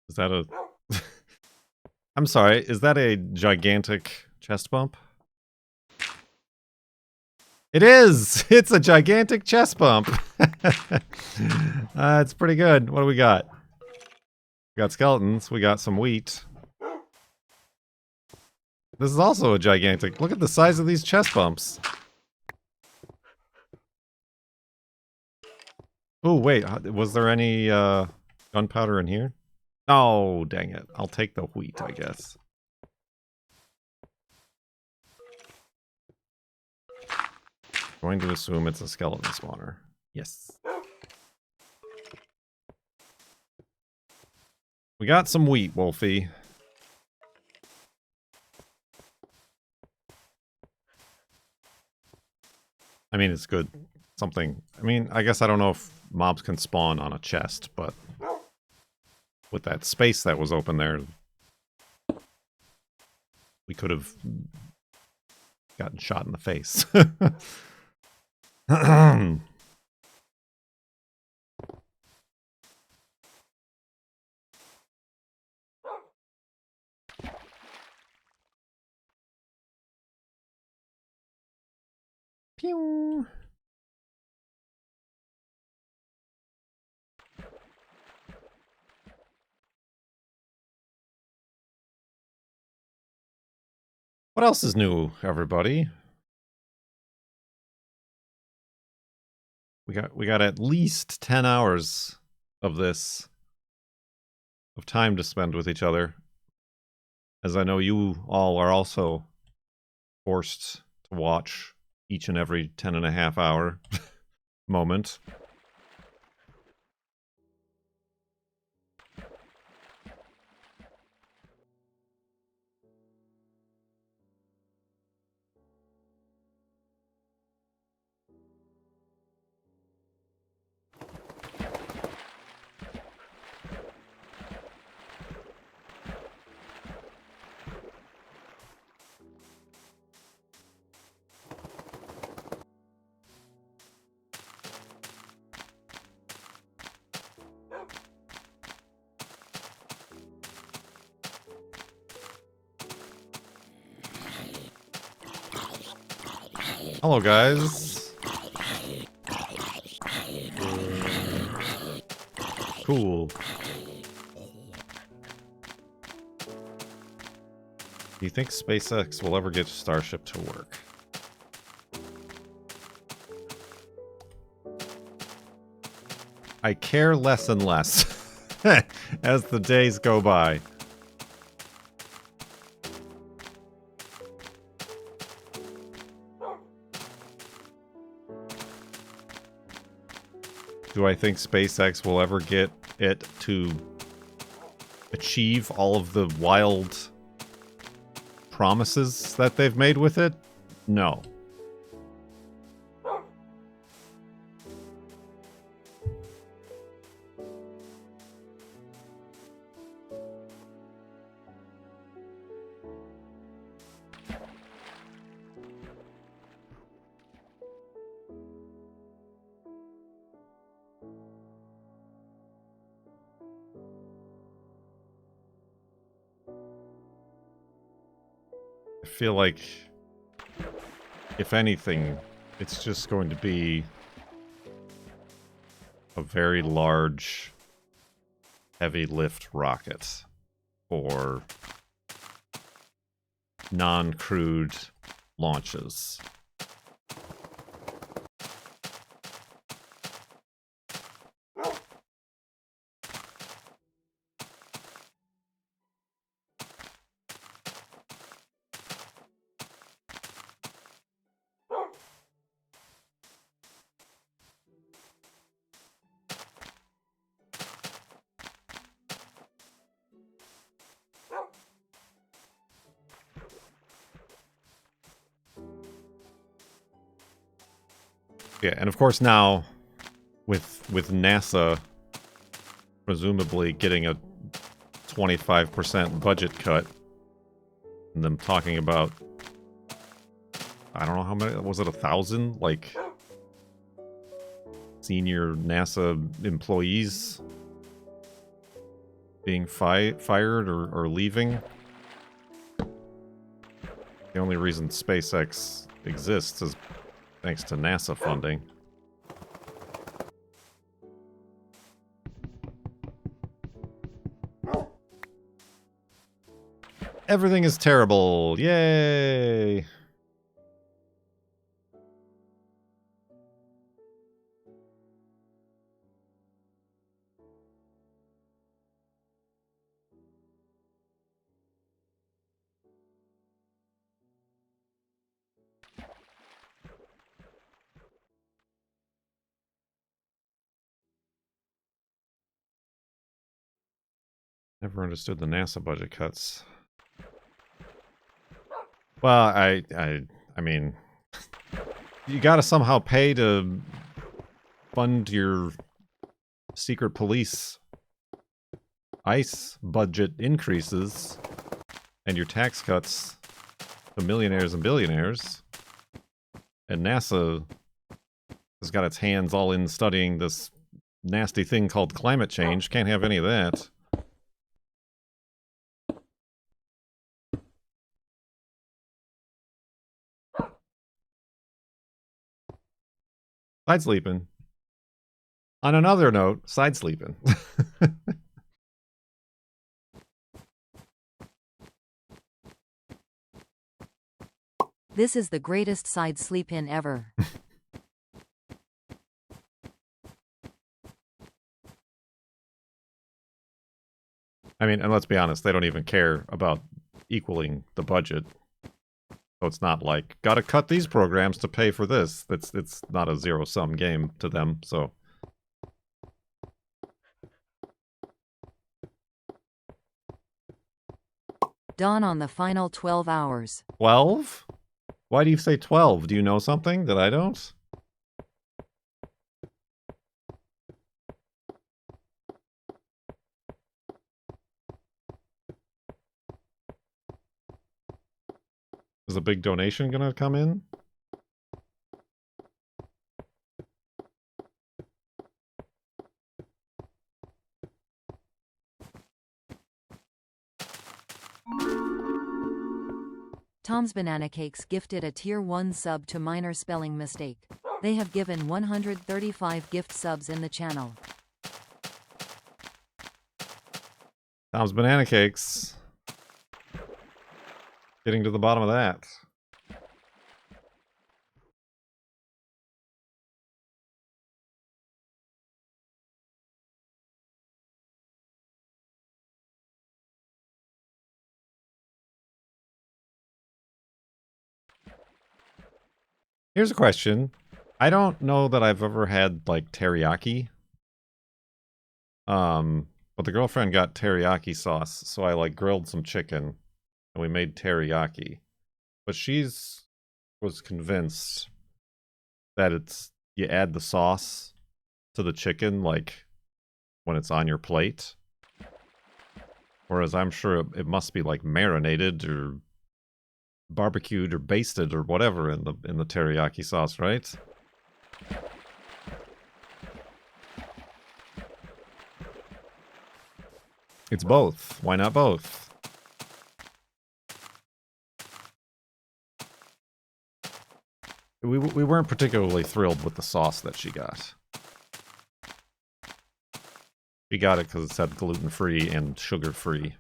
Is that a... I'm sorry, is that a gigantic chest bump? It is! It's a gigantic chest bump! It's pretty good. What do we got? We got skeletons. We got some wheat. This is also a gigantic... Look at the size of these chest bumps. Oh, wait. Was there any gunpowder in here? Oh, dang it. I'll take the wheat, I guess. Going to assume it's a skeleton spawner. Yes. We got some wheat, Wolfie. I mean, it's good. Something... I mean, I guess I don't know if mobs can spawn on a chest, but... with that space that was open there... we could have... gotten shot in the face. Pew. What else is new, everybody? We got at least 10 hours of this of time to spend with each other. As I know you all are also forced to watch each and every 10.5 hour moment. Hello, guys. Cool. Do you think SpaceX will ever get Starship to work? I care less and less as the days go by. Do I think SpaceX will ever get it to achieve all of the wild promises that they've made with it? No. I feel like, if anything, it's just going to be a very large, heavy lift rocket for non-crewed launches. Yeah, and of course now, with NASA presumably getting a 25% budget cut, and them talking about, I don't know how many, was it 1,000? Like, senior NASA employees being fired or leaving. The only reason SpaceX exists is thanks to NASA funding. Everything is terrible. Yay! Never understood the NASA budget cuts. Well, I mean, you gotta somehow pay to fund your secret police ICE budget increases and your tax cuts to millionaires and billionaires. And NASA has got its hands all in studying this nasty thing called climate change. Can't have any of that. Side sleeping. On another note, side sleeping. This is the greatest side sleep-in ever. I mean, and let's be honest, they don't even care about equaling the budget. So it's not like, gotta cut these programs to pay for this. It's not a zero-sum game to them, so. Dawn on the final 12 hours. 12? Why do you say 12? Do you know something that I don't? Is a big donation gonna come in? Tom's Banana Cakes gifted a Tier 1 sub to minor spelling mistake. They have given 135 gift subs in the channel. Tom's Banana Cakes. Getting to the bottom of that. Here's a question. I don't know that I've ever had, like, teriyaki. But the girlfriend got teriyaki sauce, so I, like, grilled some chicken, and we made teriyaki. But was convinced that you add the sauce to the chicken, like, when it's on your plate. Whereas I'm sure it must be, like, marinated or barbecued or basted or whatever in the teriyaki sauce, right? It's both. Why not both? We weren't particularly thrilled with the sauce that she got. She got it because it said gluten-free and sugar-free.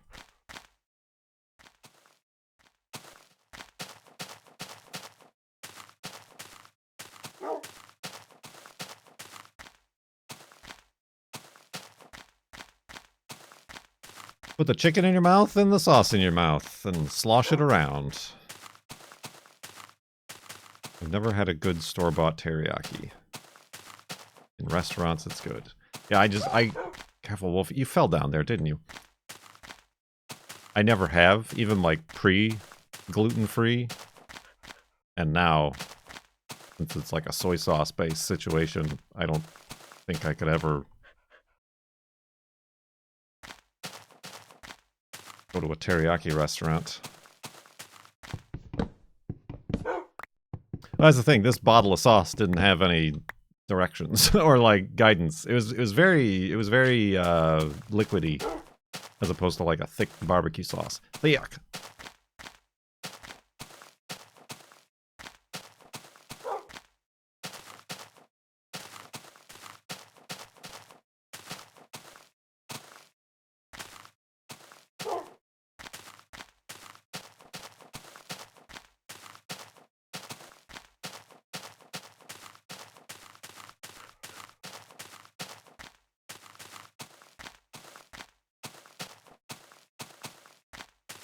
Put the chicken in your mouth and the sauce in your mouth and slosh it around. I've never had a good store-bought teriyaki. In restaurants, it's good. Yeah, careful, Wolfie. You fell down there, didn't you? I never have, even like pre-gluten-free. And now, since it's like a soy sauce-based situation, I don't think I could ever go to a teriyaki restaurant. Well, that's the thing. This bottle of sauce didn't have any directions or like guidance. It was very liquidy, as opposed to like a thick barbecue sauce. But yuck.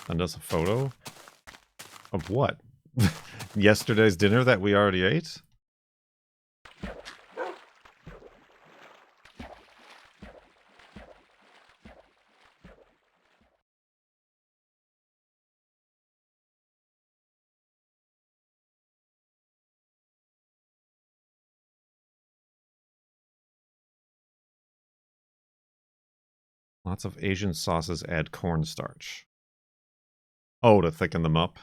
Send us a photo of what? Yesterday's dinner that we already ate? Lots of Asian sauces add cornstarch. Oh, to thicken them up.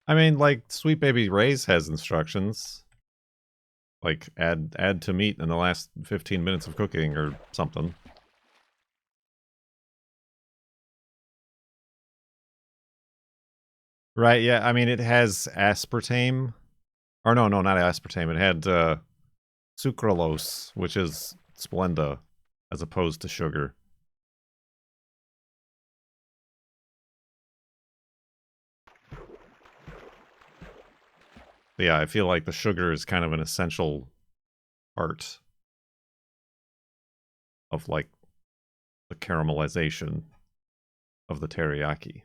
I mean, like, Sweet Baby Ray's has instructions. Like, add to meat in the last 15 minutes of cooking or something. Right, yeah, I mean, it has aspartame. Or no, not aspartame. It had sucralose, which is Splenda, as opposed to sugar. But yeah, I feel like the sugar is kind of an essential part of, like, the caramelization of the teriyaki.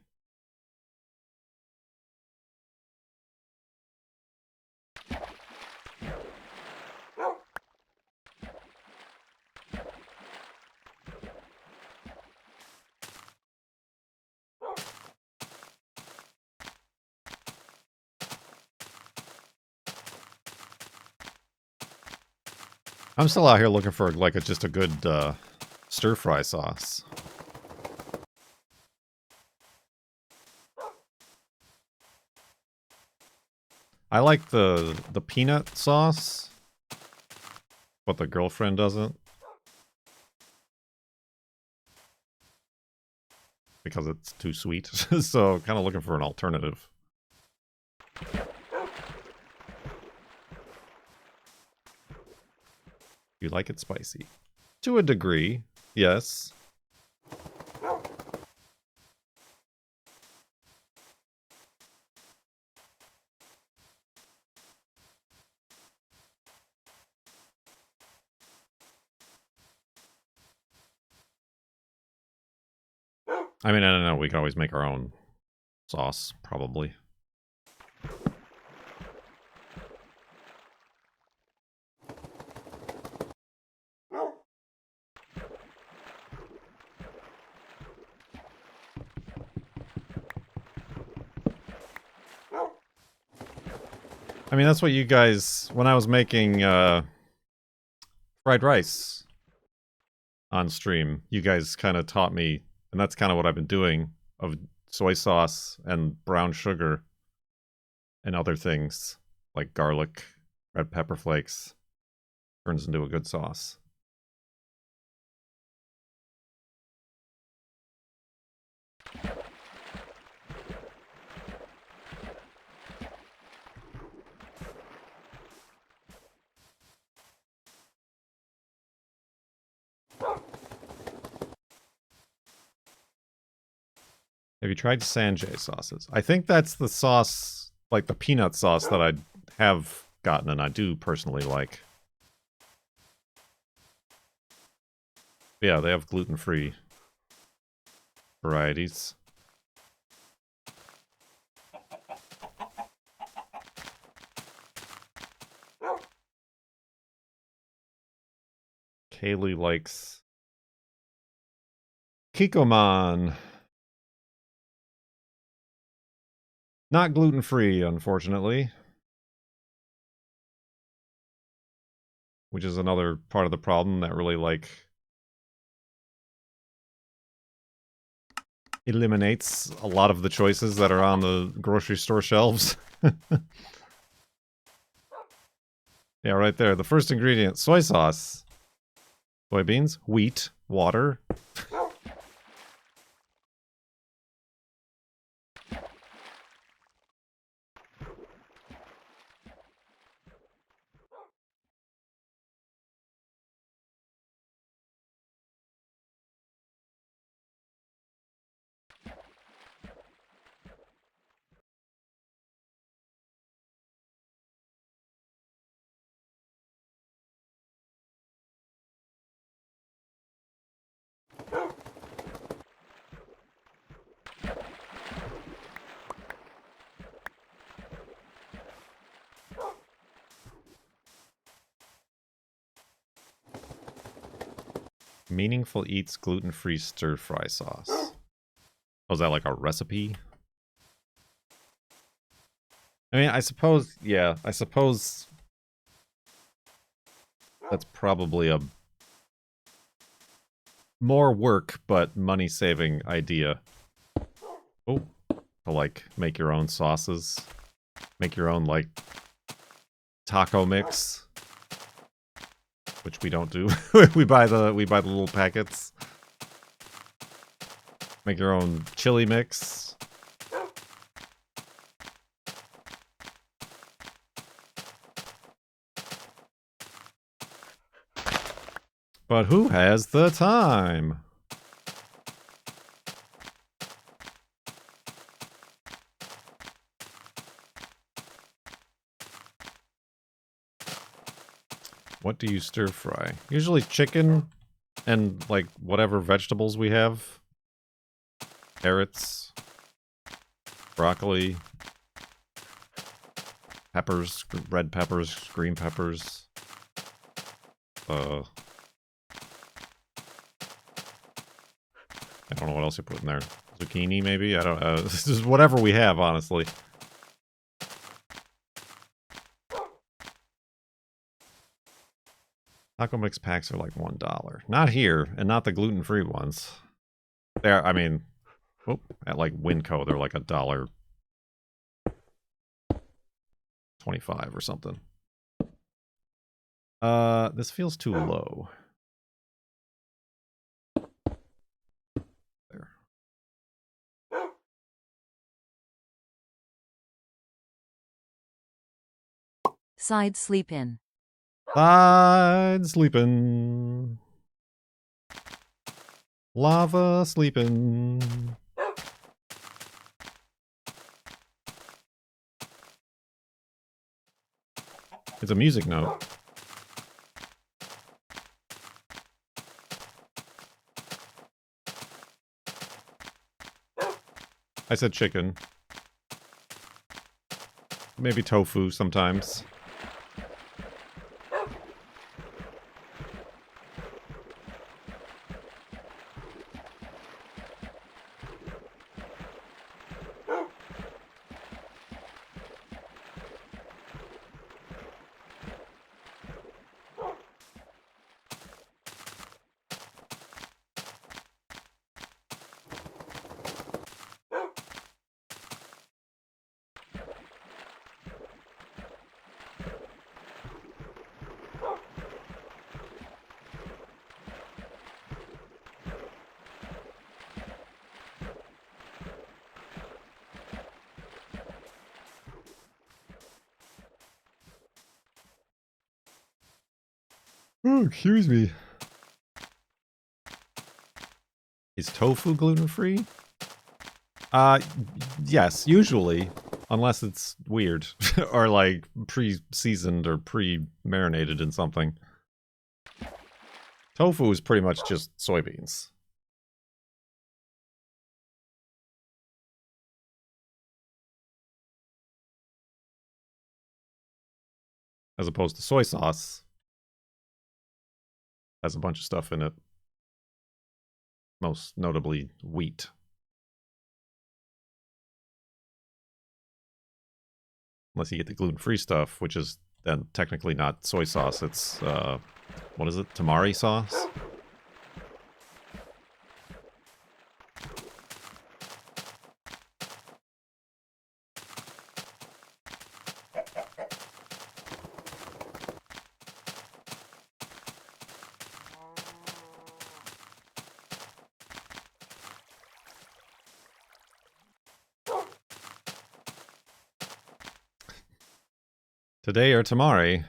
I'm still out here looking for, like, just a good stir-fry sauce. I like the peanut sauce, But the girlfriend doesn't? Because it's too sweet. So, kind of looking for an alternative. You like it spicy? To a degree, yes. I mean, I don't know. We could always make our own sauce, probably. I mean, that's what you guys... When I was making fried rice on stream, you guys kind of taught me, and that's kind of what I've been doing, of soy sauce and brown sugar and other things, like garlic, red pepper flakes, turns into a good sauce. Have you tried Sanjay sauces? I think that's the sauce, like the peanut sauce that I have gotten and I do personally like. Yeah, they have gluten-free varieties. Kaylee likes Kikoman. Not gluten-free, unfortunately. Which is another part of the problem that really, like, eliminates a lot of the choices that are on the grocery store shelves. Yeah, right there. The first ingredient, soy sauce. Soybeans, wheat, water. Meaningful Eats gluten-free stir-fry sauce. Was that like a recipe? I mean, I suppose, yeah, I suppose that's probably a more work, but money-saving idea. Oh, to like make your own sauces. Make your own, like, taco mix. Which we don't do. we buy the little packets. Make your own chili mix. But who has the time? What do you stir fry? Usually chicken and like whatever vegetables we have. Carrots, broccoli, peppers, red peppers, green peppers. I don't know what else you put in there. Zucchini, maybe? I don't know. This is whatever we have, honestly. Taco mix packs are like $1. Not here, and not the gluten-free ones. They're, I mean, whoop, at like Winco, they're like $1.25 or something. This feels too low. There. Side sleep in. Side sleeping. Lava sleeping. It's a music note. I said chicken. Maybe tofu sometimes. Oh, excuse me. Is tofu gluten-free? Yes, usually. Unless it's weird. Or like pre-seasoned or pre-marinated in something. Tofu is pretty much just soybeans. As opposed to soy sauce. Has a bunch of stuff in it. Most notably wheat. Unless you get the gluten-free stuff, which is then technically not soy sauce. It's, what is it? Tamari sauce? Today or tamari.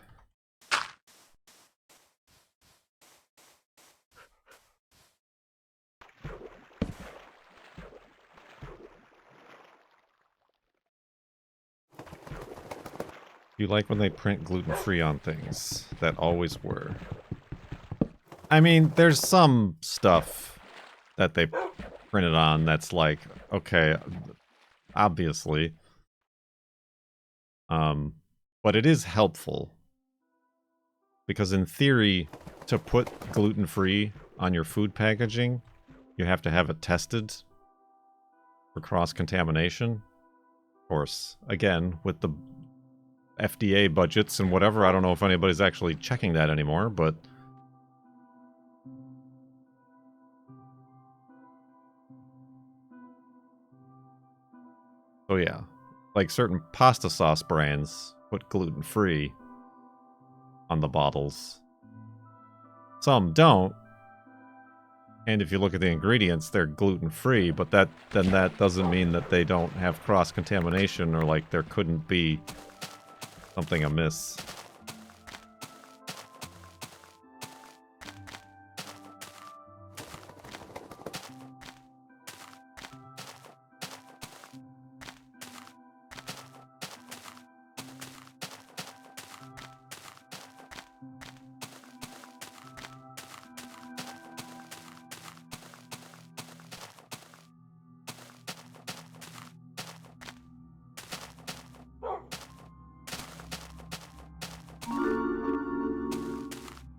You like when they print gluten-free on things that always were. I mean, there's some stuff that they printed on that's like, okay, obviously. But it is helpful. Because in theory, to put gluten-free on your food packaging, you have to have it tested for cross-contamination. Of course, again, with the FDA budgets and whatever, I don't know if anybody's actually checking that anymore, but... So yeah, like certain pasta sauce brands put gluten-free on the bottles. Some don't. And if you look at the ingredients, they're gluten-free, but that doesn't mean that they don't have cross-contamination or like there couldn't be something amiss.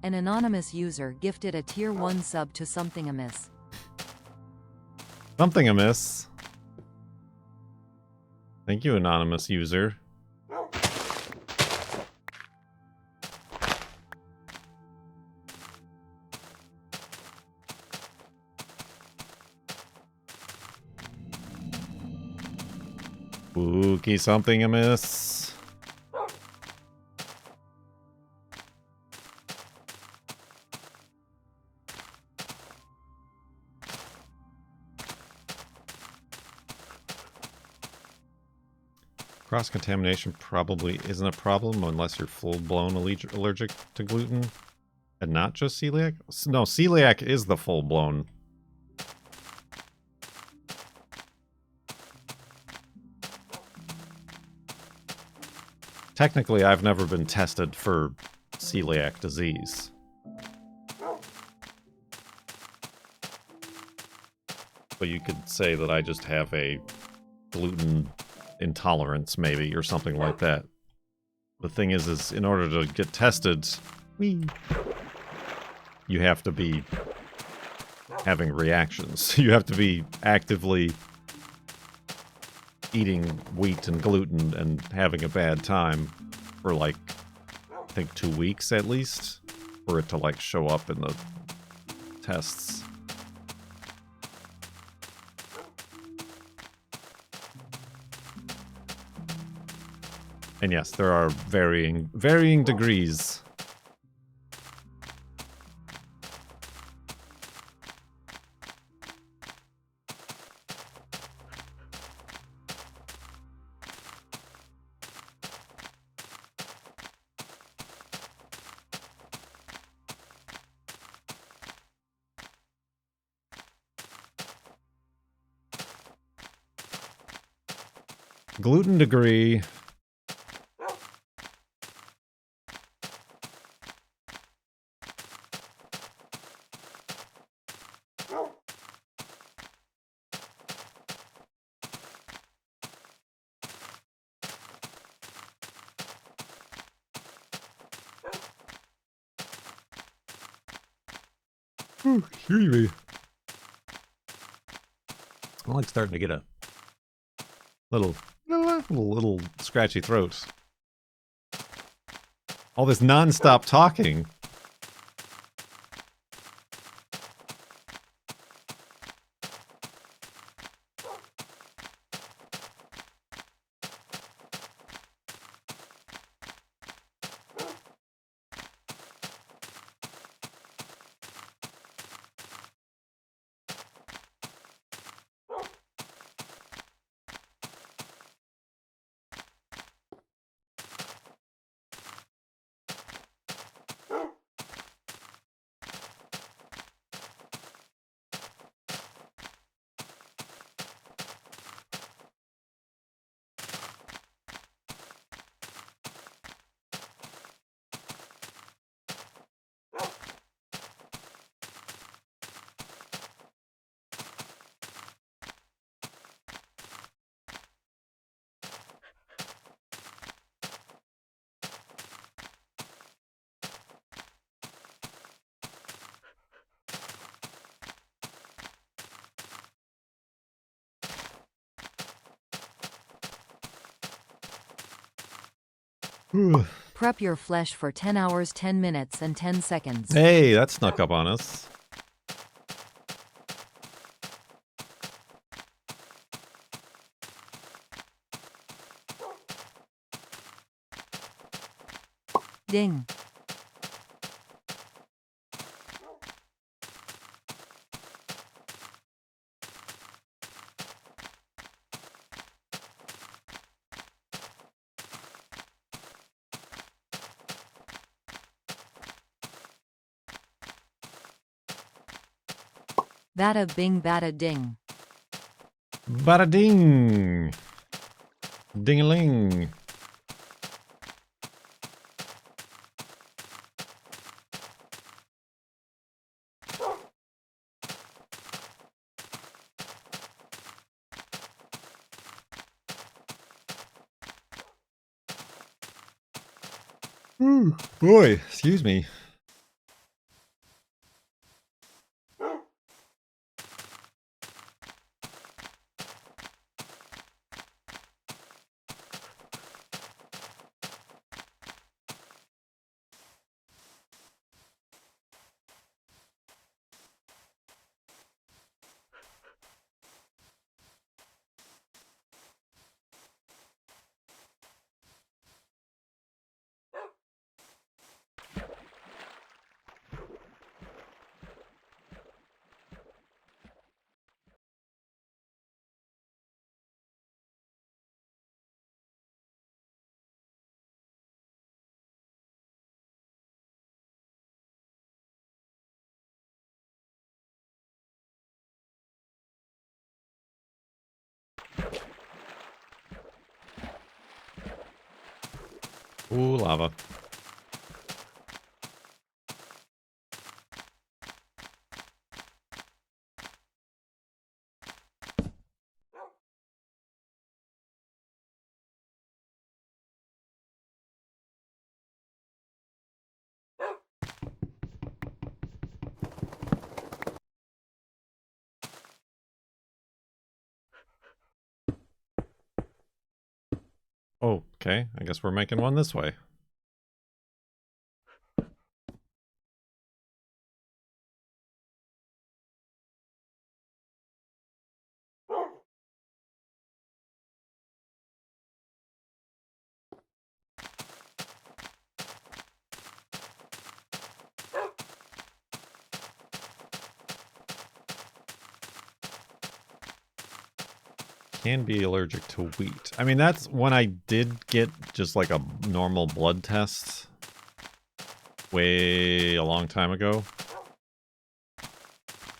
An anonymous user gifted a tier 1 sub to Something Amiss. Something amiss. Thank you, anonymous user. Spooky something amiss. Cross-contamination probably isn't a problem unless you're full-blown allergic to gluten and not just celiac. No, celiac is the full-blown. Technically, I've never been tested for celiac disease. But you could say that I just have a gluten intolerance, maybe, or something like that. The thing is in order to get tested, you have to be having reactions. You have to be actively eating wheat and gluten and having a bad time for, like, I think 2 weeks at least, for it to, like, show up in the tests. And yes, there are varying degrees. Gluten degree. Excuse me. I'm like starting to get a little scratchy throat. All this non-stop talking. Prep your flesh for 10 hours, 10 minutes, and 10 seconds. Hey, that snuck up on us. Ding. Bada bing bada ding. Bada ding. Ding-a-ling. Ooh, boy, excuse me. Ooh, lava. Okay, I guess we're making one this way. Can be allergic to wheat. I mean, that's when I did get just like a normal blood test way a long time ago.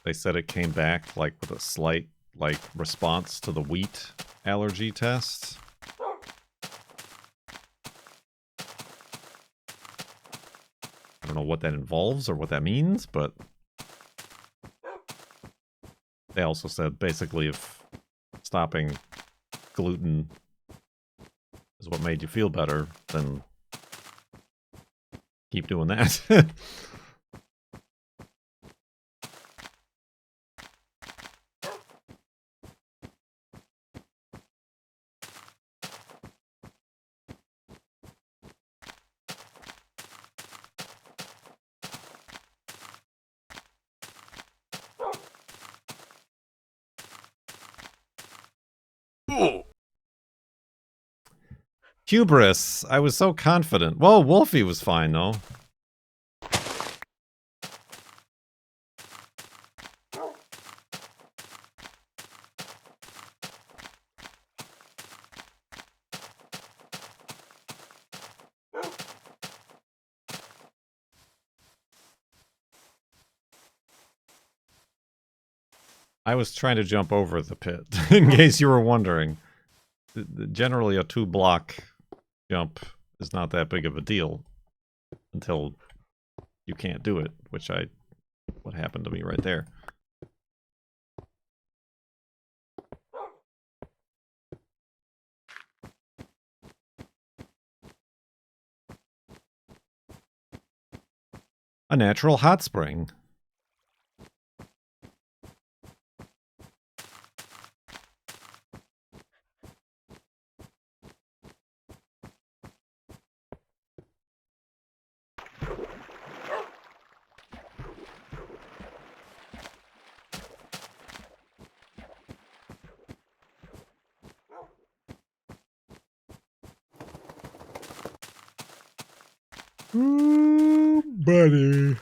They said it came back like with a slight like response to the wheat allergy test. I don't know what that involves or what that means, but they also said basically if stopping gluten is what made you feel better, then keep doing that. Hubris. I was so confident. Whoa, Wolfie was fine though. I was trying to jump over the pit, in case you were wondering. Generally, a 2-block jump is not that big of a deal until you can't do it, what happened to me right there. A natural hot spring. Ooh, buddy.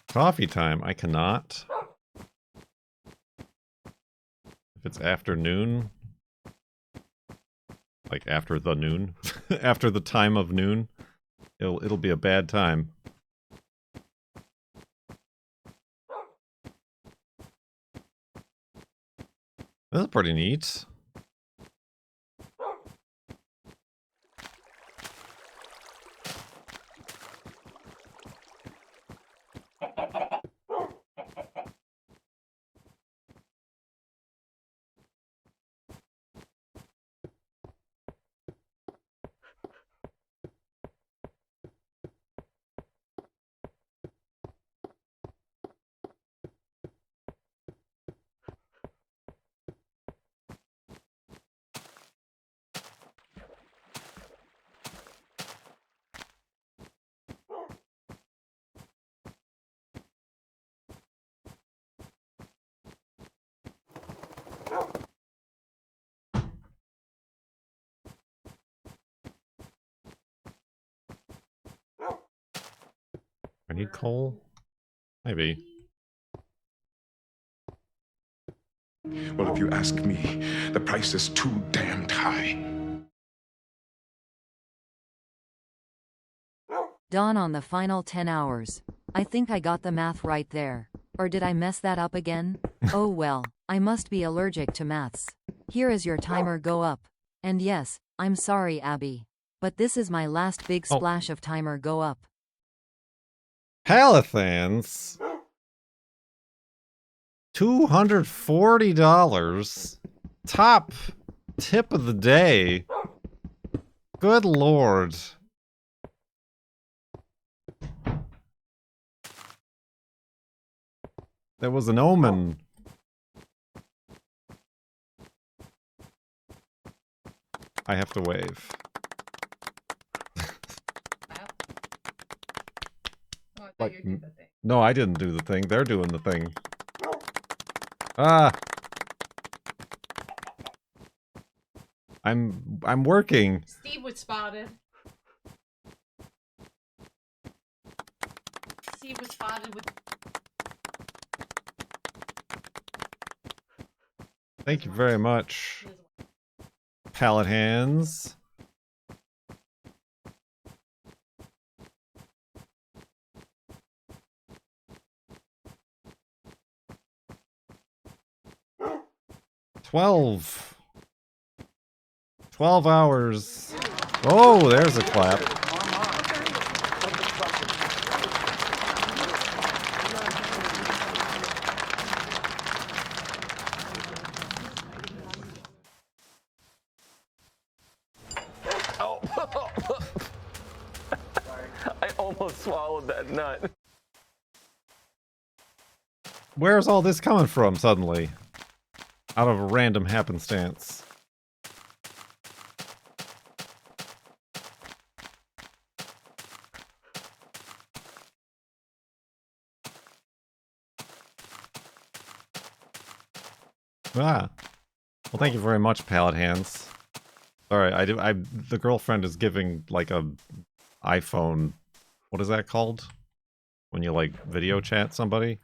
Coffee time. I cannot. If it's afternoon, like after the noon, after the time of noon, it'll be a bad time. This is pretty neat. I need coal? Maybe. Well, if you ask me, the price is too damned high. Dawn on the final 10 hours. I think I got the math right there. Or did I mess that up again? Oh well, I must be allergic to maths. Here is your timer go up. And yes, I'm sorry Abby. But this is my last big splash of timer go up. Palathans? $240. Top tip of the day. Good lord. That was an omen. I have to wave. Like, no, I didn't do the thing. They're doing the thing. Ah. I'm working. Steve was spotted. Steve was spotted with... Thank you very much. Pallet hands. $12 hours. Oh, there's a clap. I almost swallowed that nut. Where's all this coming from suddenly? Out of a random happenstance. Ah. Well, thank you very much, Pallet Hands. Sorry, the girlfriend is giving, like, a iPhone... What is that called? When you, like, video chat somebody?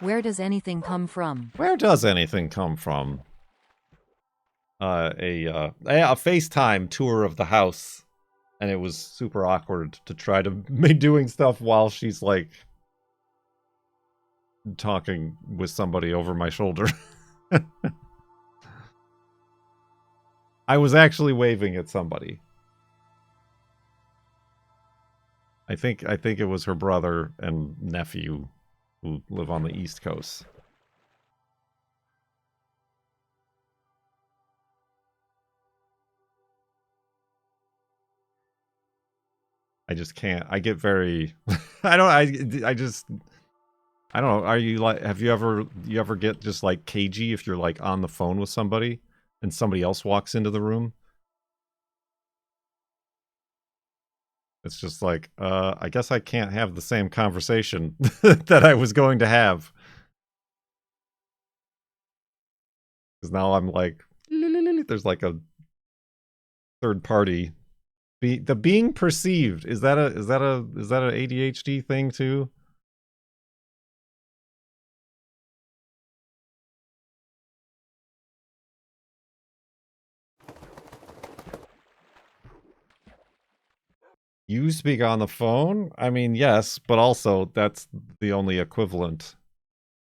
Where does anything come from? Where does anything come from? A FaceTime tour of the house. And it was super awkward to try to be doing stuff while she's, like... talking with somebody over my shoulder. I was actually waving at somebody. I think it was her brother and nephew who live on the East Coast. I just can't. I get very I don't know. Are you like, have you ever get just like cagey if you're like on the phone with somebody and somebody else walks into the room? It's just like, I guess I can't have the same conversation that I was going to have. Because now I'm like, there's like a third party. The being perceived, is that an ADHD thing too? You speak on the phone? I mean, yes, but also that's the only equivalent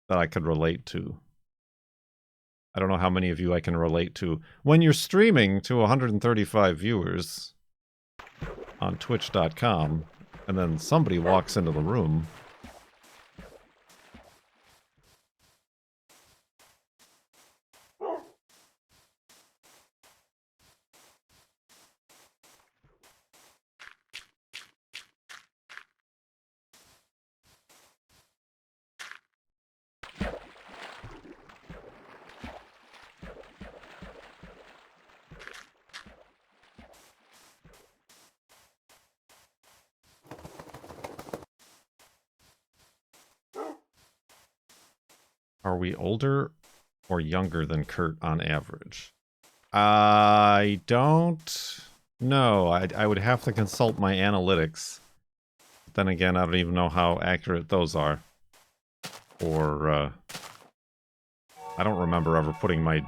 that I could relate to. I don't know how many of you I can relate to. When you're streaming to 135 viewers on twitch.com, and then somebody walks into the room... Are we older or younger than Kurt on average? I don't know. I would have to consult my analytics. Then again, I don't even know how accurate those are. or I don't remember ever putting my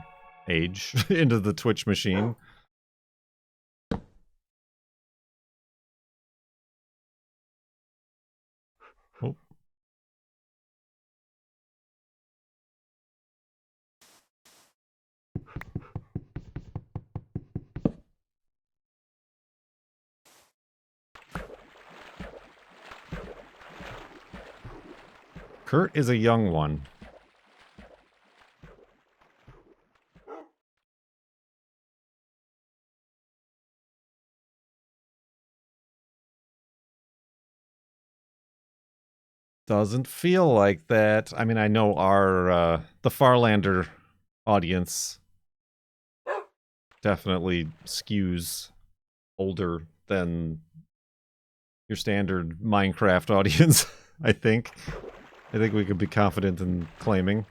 age into the Twitch machine. Oh. Kurt is a young one. Doesn't feel like that. I mean, I know our, the Farlander audience definitely skews older than your standard Minecraft audience, I think. I think we could be confident in claiming.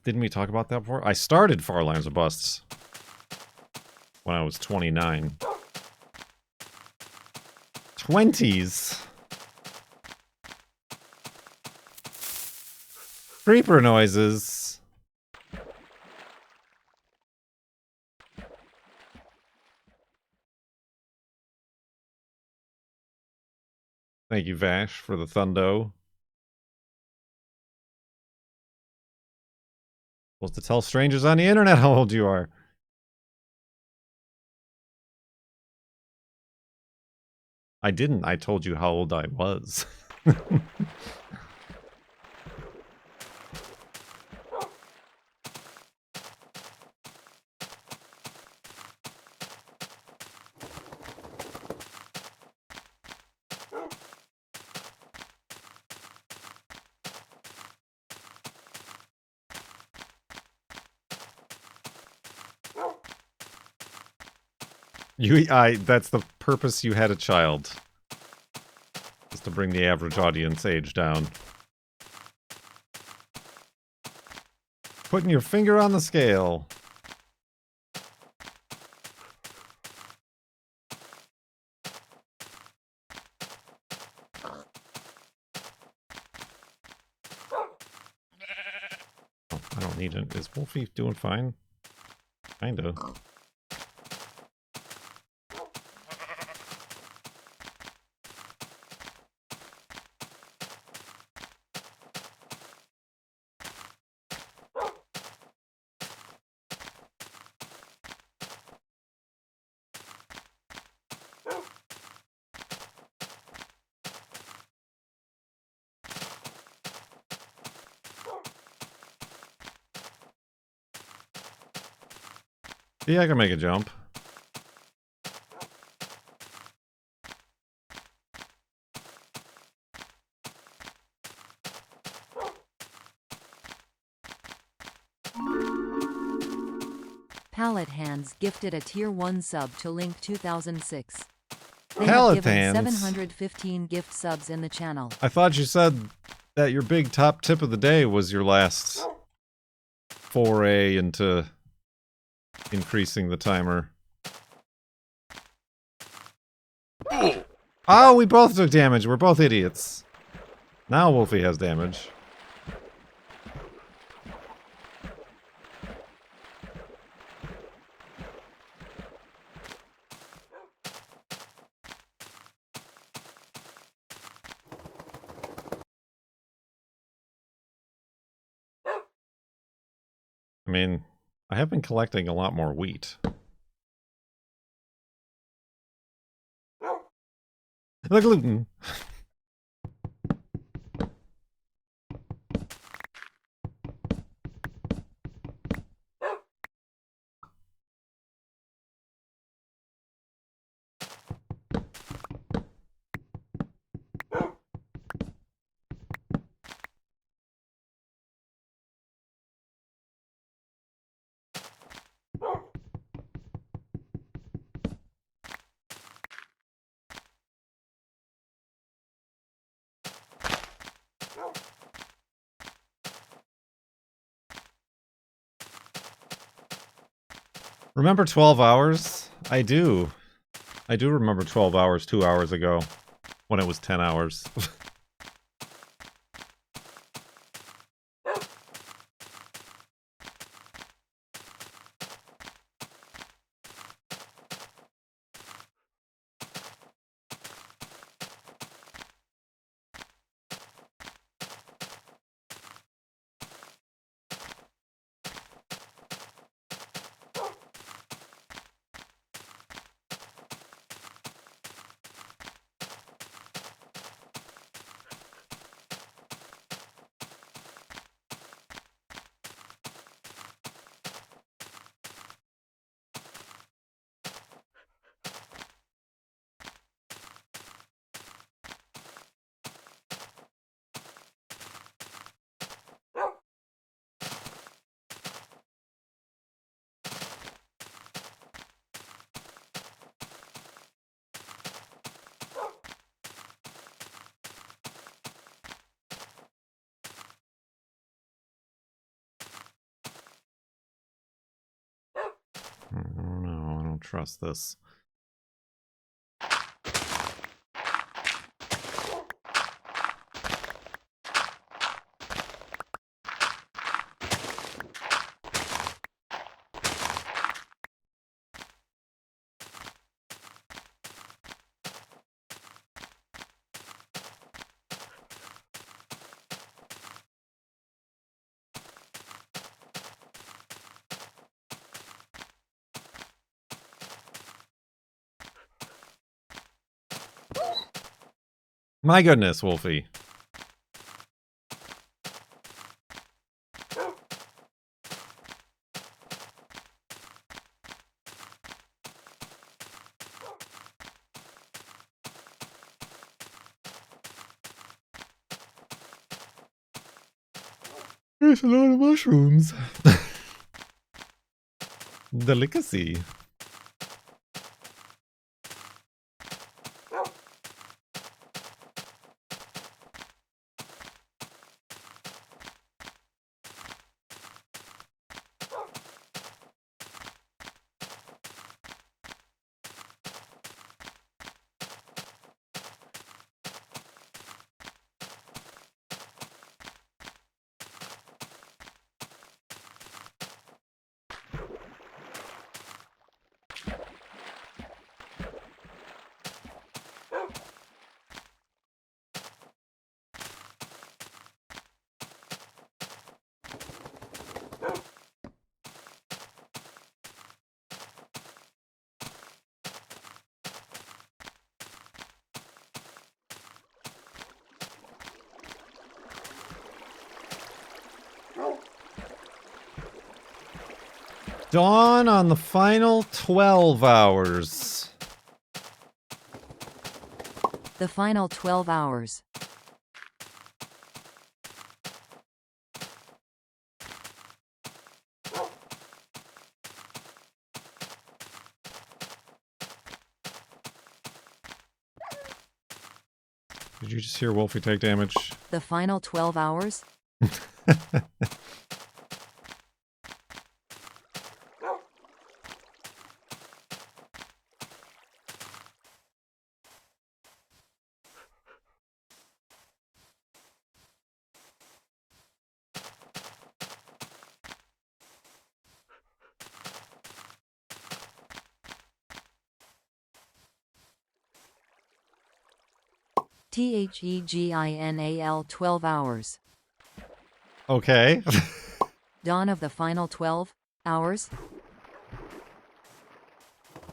Didn't we talk about that before? I started Farlands of Busts when I was 29. 20s? Creeper noises. Thank you, Vash, for the thundo. Supposed to tell strangers on the internet how old you are. I didn't. I told you how old I was. That's the purpose you had a child. Is to bring the average audience age down. Putting your finger on the scale. Oh, I don't need it. Is Wolfie doing fine? Kinda. Yeah, I can make a jump. Pallet Hands gifted a Tier 1 sub to Link 2006. They Pallet have given Hands? 715 gift subs in the channel. I thought you said that your big top tip of the day was your last foray into increasing the timer. Oh, we both took damage. We're both idiots. Now Wolfie has damage. I mean, I have been collecting a lot more wheat. The gluten. Remember 12 hours? I do. I do remember 12 hours 2 hours ago. When it was 10 hours. Oh no, I don't trust this. My goodness, Wolfie. There's a lot of mushrooms. Delicacy. Dawn on the final 12 hours. The final 12 hours. Did you just hear Wolfie take damage? The final 12 hours? THEGINAL 12 hours. Okay. Dawn of the final 12 hours?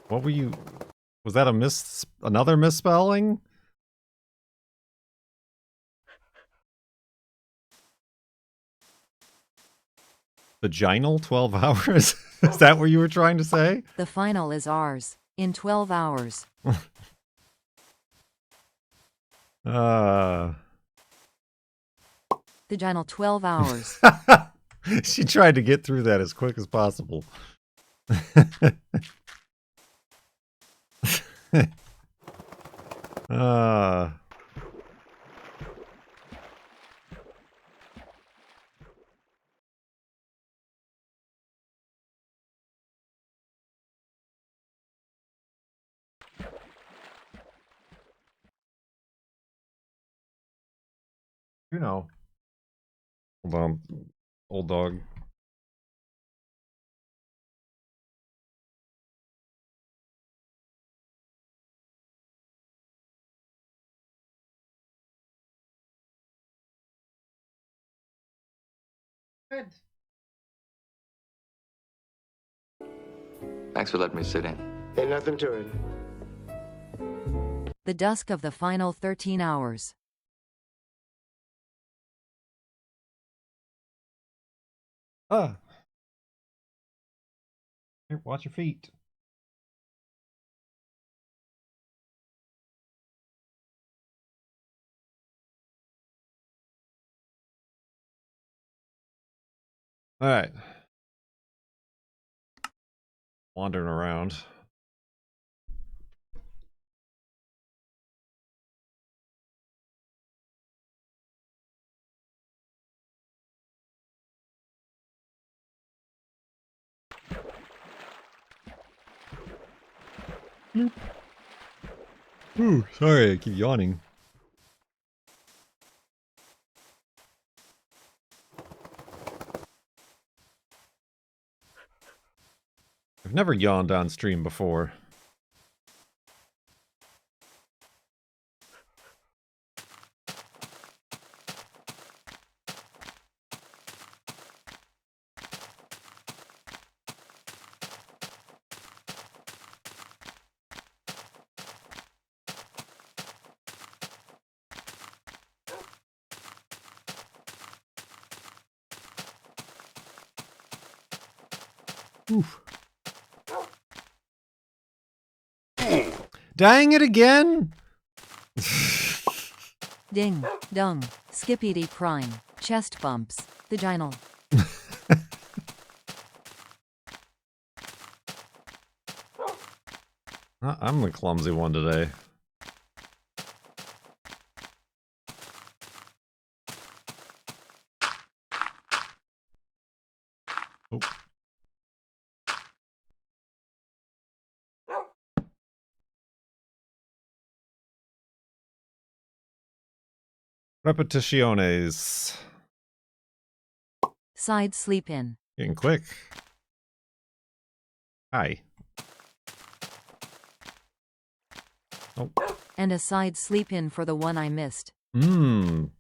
What were you... Was that another misspelling? Vaginal 12 hours? Is that what you were trying to say? The final is ours. In 12 hours. Vaginal 12 hours. She tried to get through that as quick as possible. know. Hold on, old dog. Good. Thanks for letting me sit in. Ain't nothing to it. The dusk of the final 13 hours. Ah. Here, watch your feet. All right. Wandering around. Ooh, sorry, I keep yawning. I've never yawned on stream before. Oof. Dang it again? Ding, dung, skippity prime, chest bumps, vaginal. I'm the clumsy one today. Oh. Repeticiones. Side sleep in. Getting quick. Hi. Oh. And a side sleep in for the one I missed. Mmm.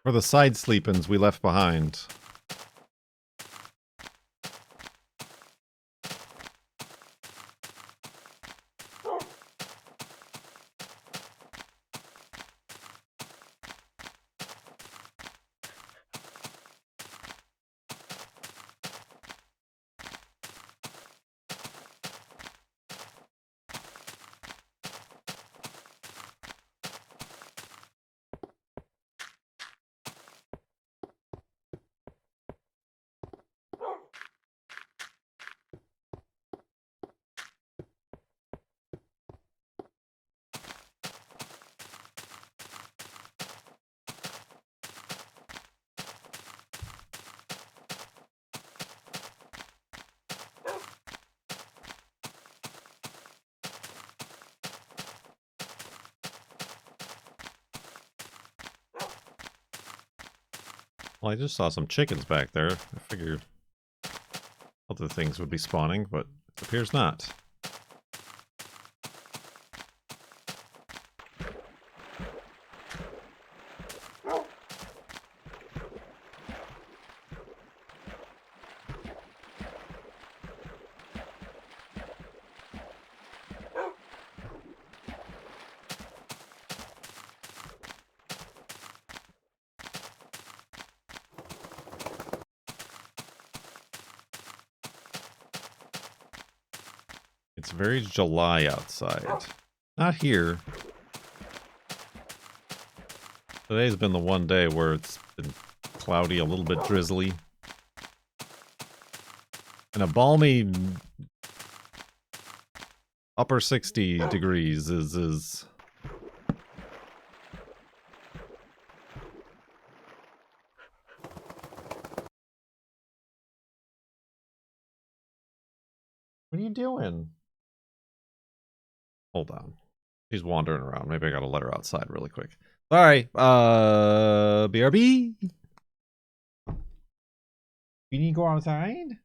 For the side sleep-ins we left behind. Well, I just saw some chickens back there. I figured other things would be spawning, but it appears not. It's very July outside. Not here. Today's been the one day where it's been cloudy, a little bit drizzly. And a balmy upper 60 degrees is What are you doing? Hold on. She's wandering around. Maybe I gotta let her outside really quick. Sorry. BRB. You need to go outside?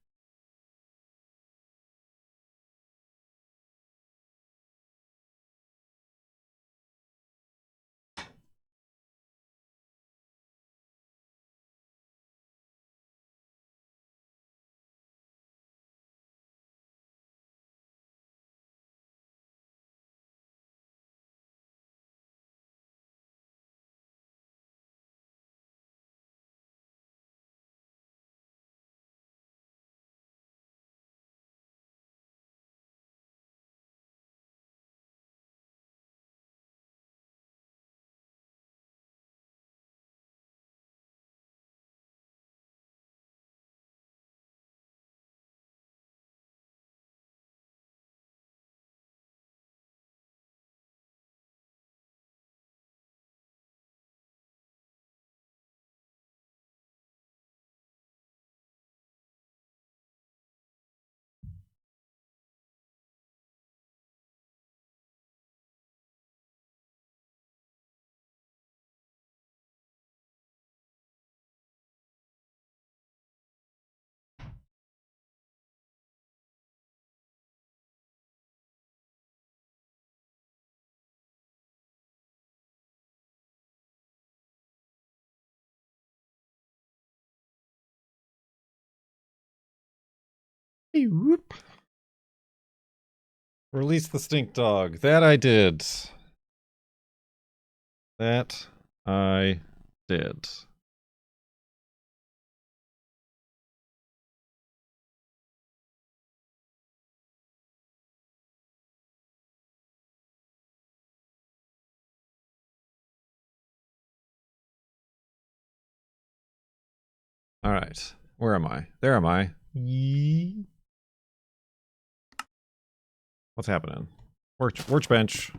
Whoop. Release the stink dog. That I did. That I did. All right. Where am I? There am I. Yee. What's happening? Workbench.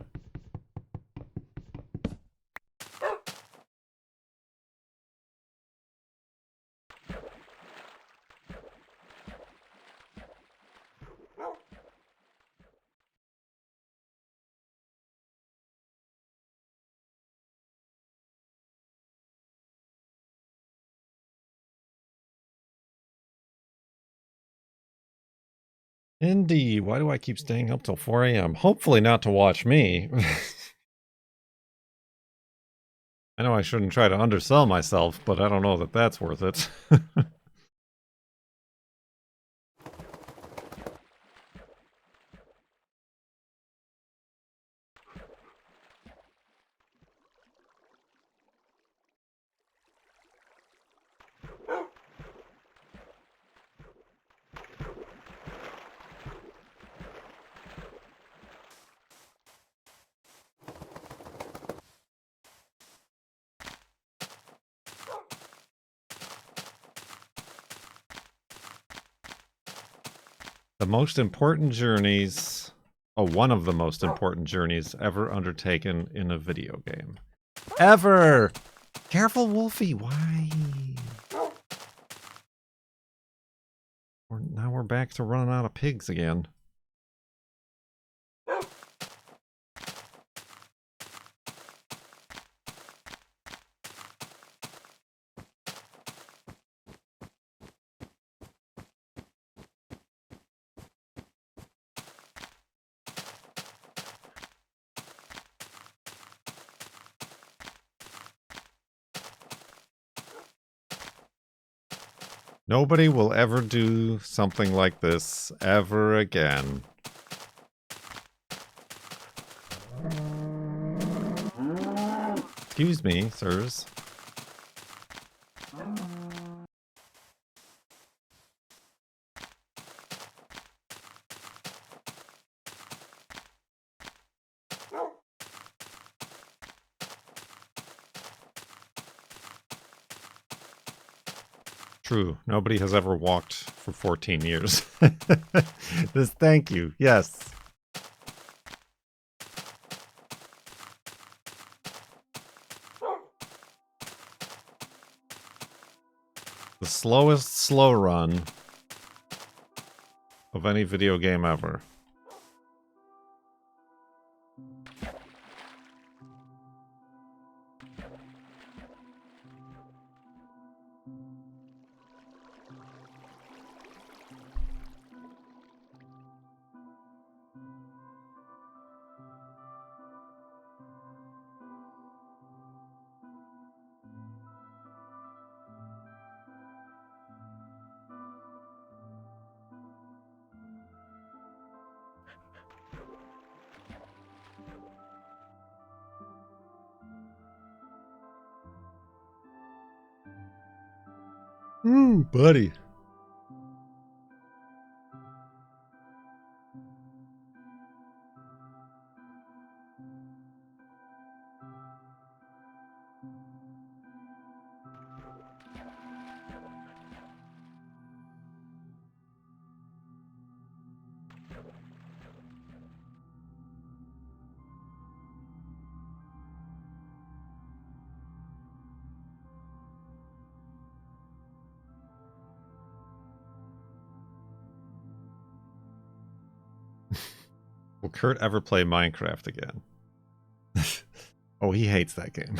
Indeed. Why do I keep staying up till 4 a.m.? Hopefully not to watch me. I know I shouldn't try to undersell myself, but I don't know that that's worth it. The most important journeys, one of the most important journeys ever undertaken in a video game. Ever! Careful, Wolfie, why? Now we're back to running out of pigs again. Nobody will ever do something like this ever again. Excuse me, sirs. True. Nobody has ever walked for 14 years. Thank you. Yes. The slowest slow run of any video game ever. Ooh, buddy. Will Kurt ever play Minecraft again? Oh, he hates that game.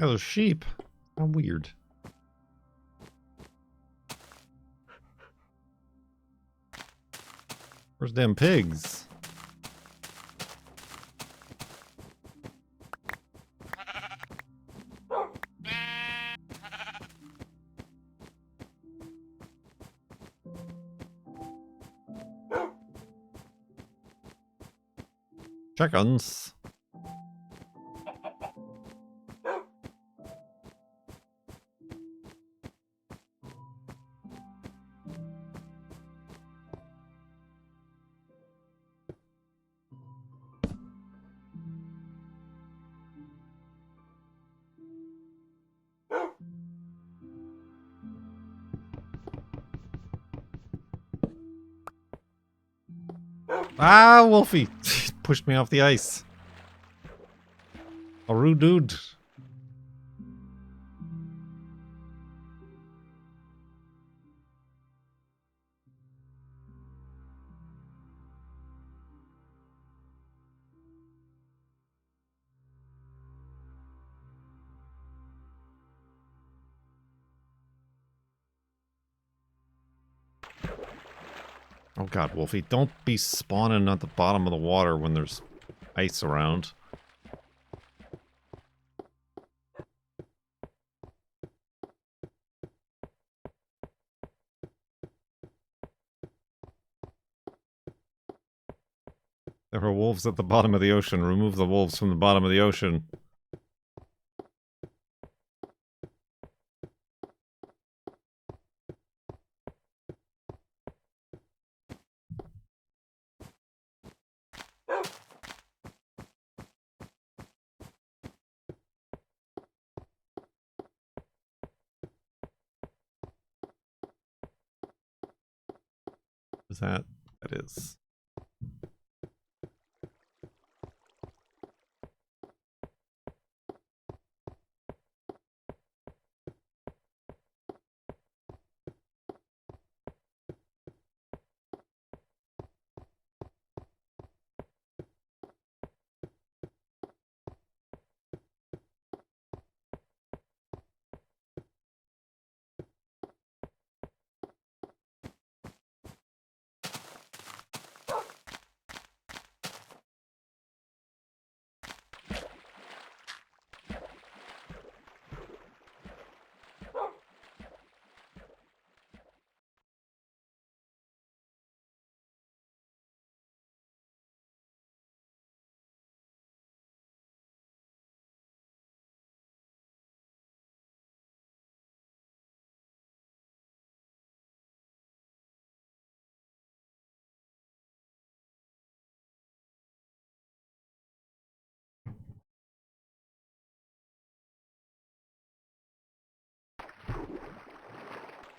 Oh, those sheep. How weird. Where's them pigs? Chickens. Ah, Wolfie! Pushed me off the ice. A rude dude. Oh god, Wolfie, don't be spawning at the bottom of the water when there's ice around. There are wolves at the bottom of the ocean. Remove the wolves from the bottom of the ocean. Is that? That is.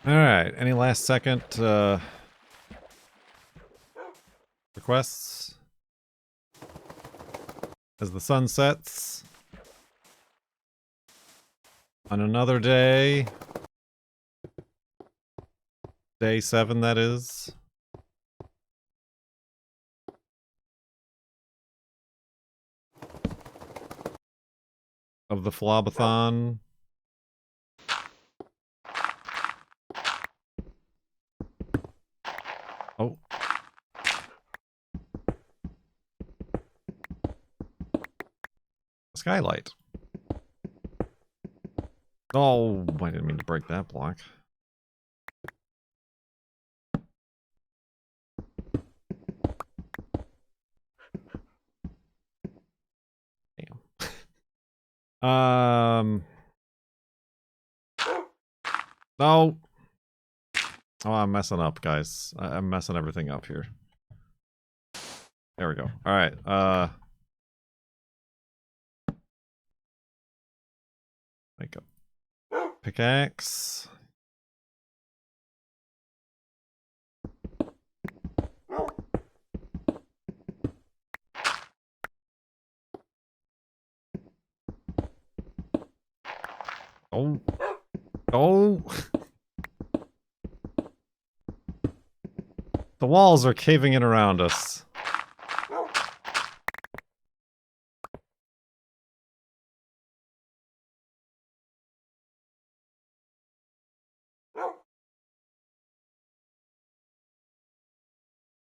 Alright, any last second requests? As the sun sets on another day, day 7 that is, of the FLoB-a-thon. Oh. skylight. Oh, I didn't mean to break that block. Damn. No. Oh, I'm messing up, guys. I'm messing everything up here. There we go. All right. Make up. Pickaxe. Oh. Oh. The walls are caving in around us.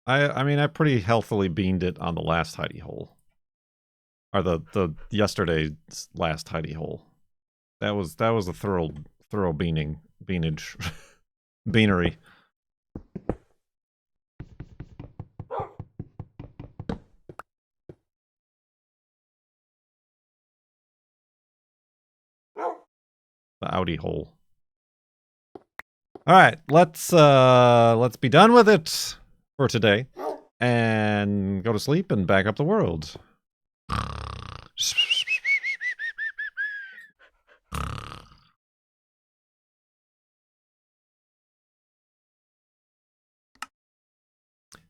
I mean, I pretty healthily beaned it on the last hidey-hole. Or the yesterday's last hidey-hole. That was a thorough beanage. Beanery. The Audi hole. Alright, let's be done with it for today. And go to sleep and back up the world.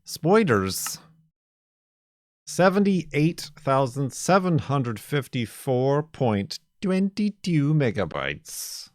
Spoiders. 78,754.22 megabytes.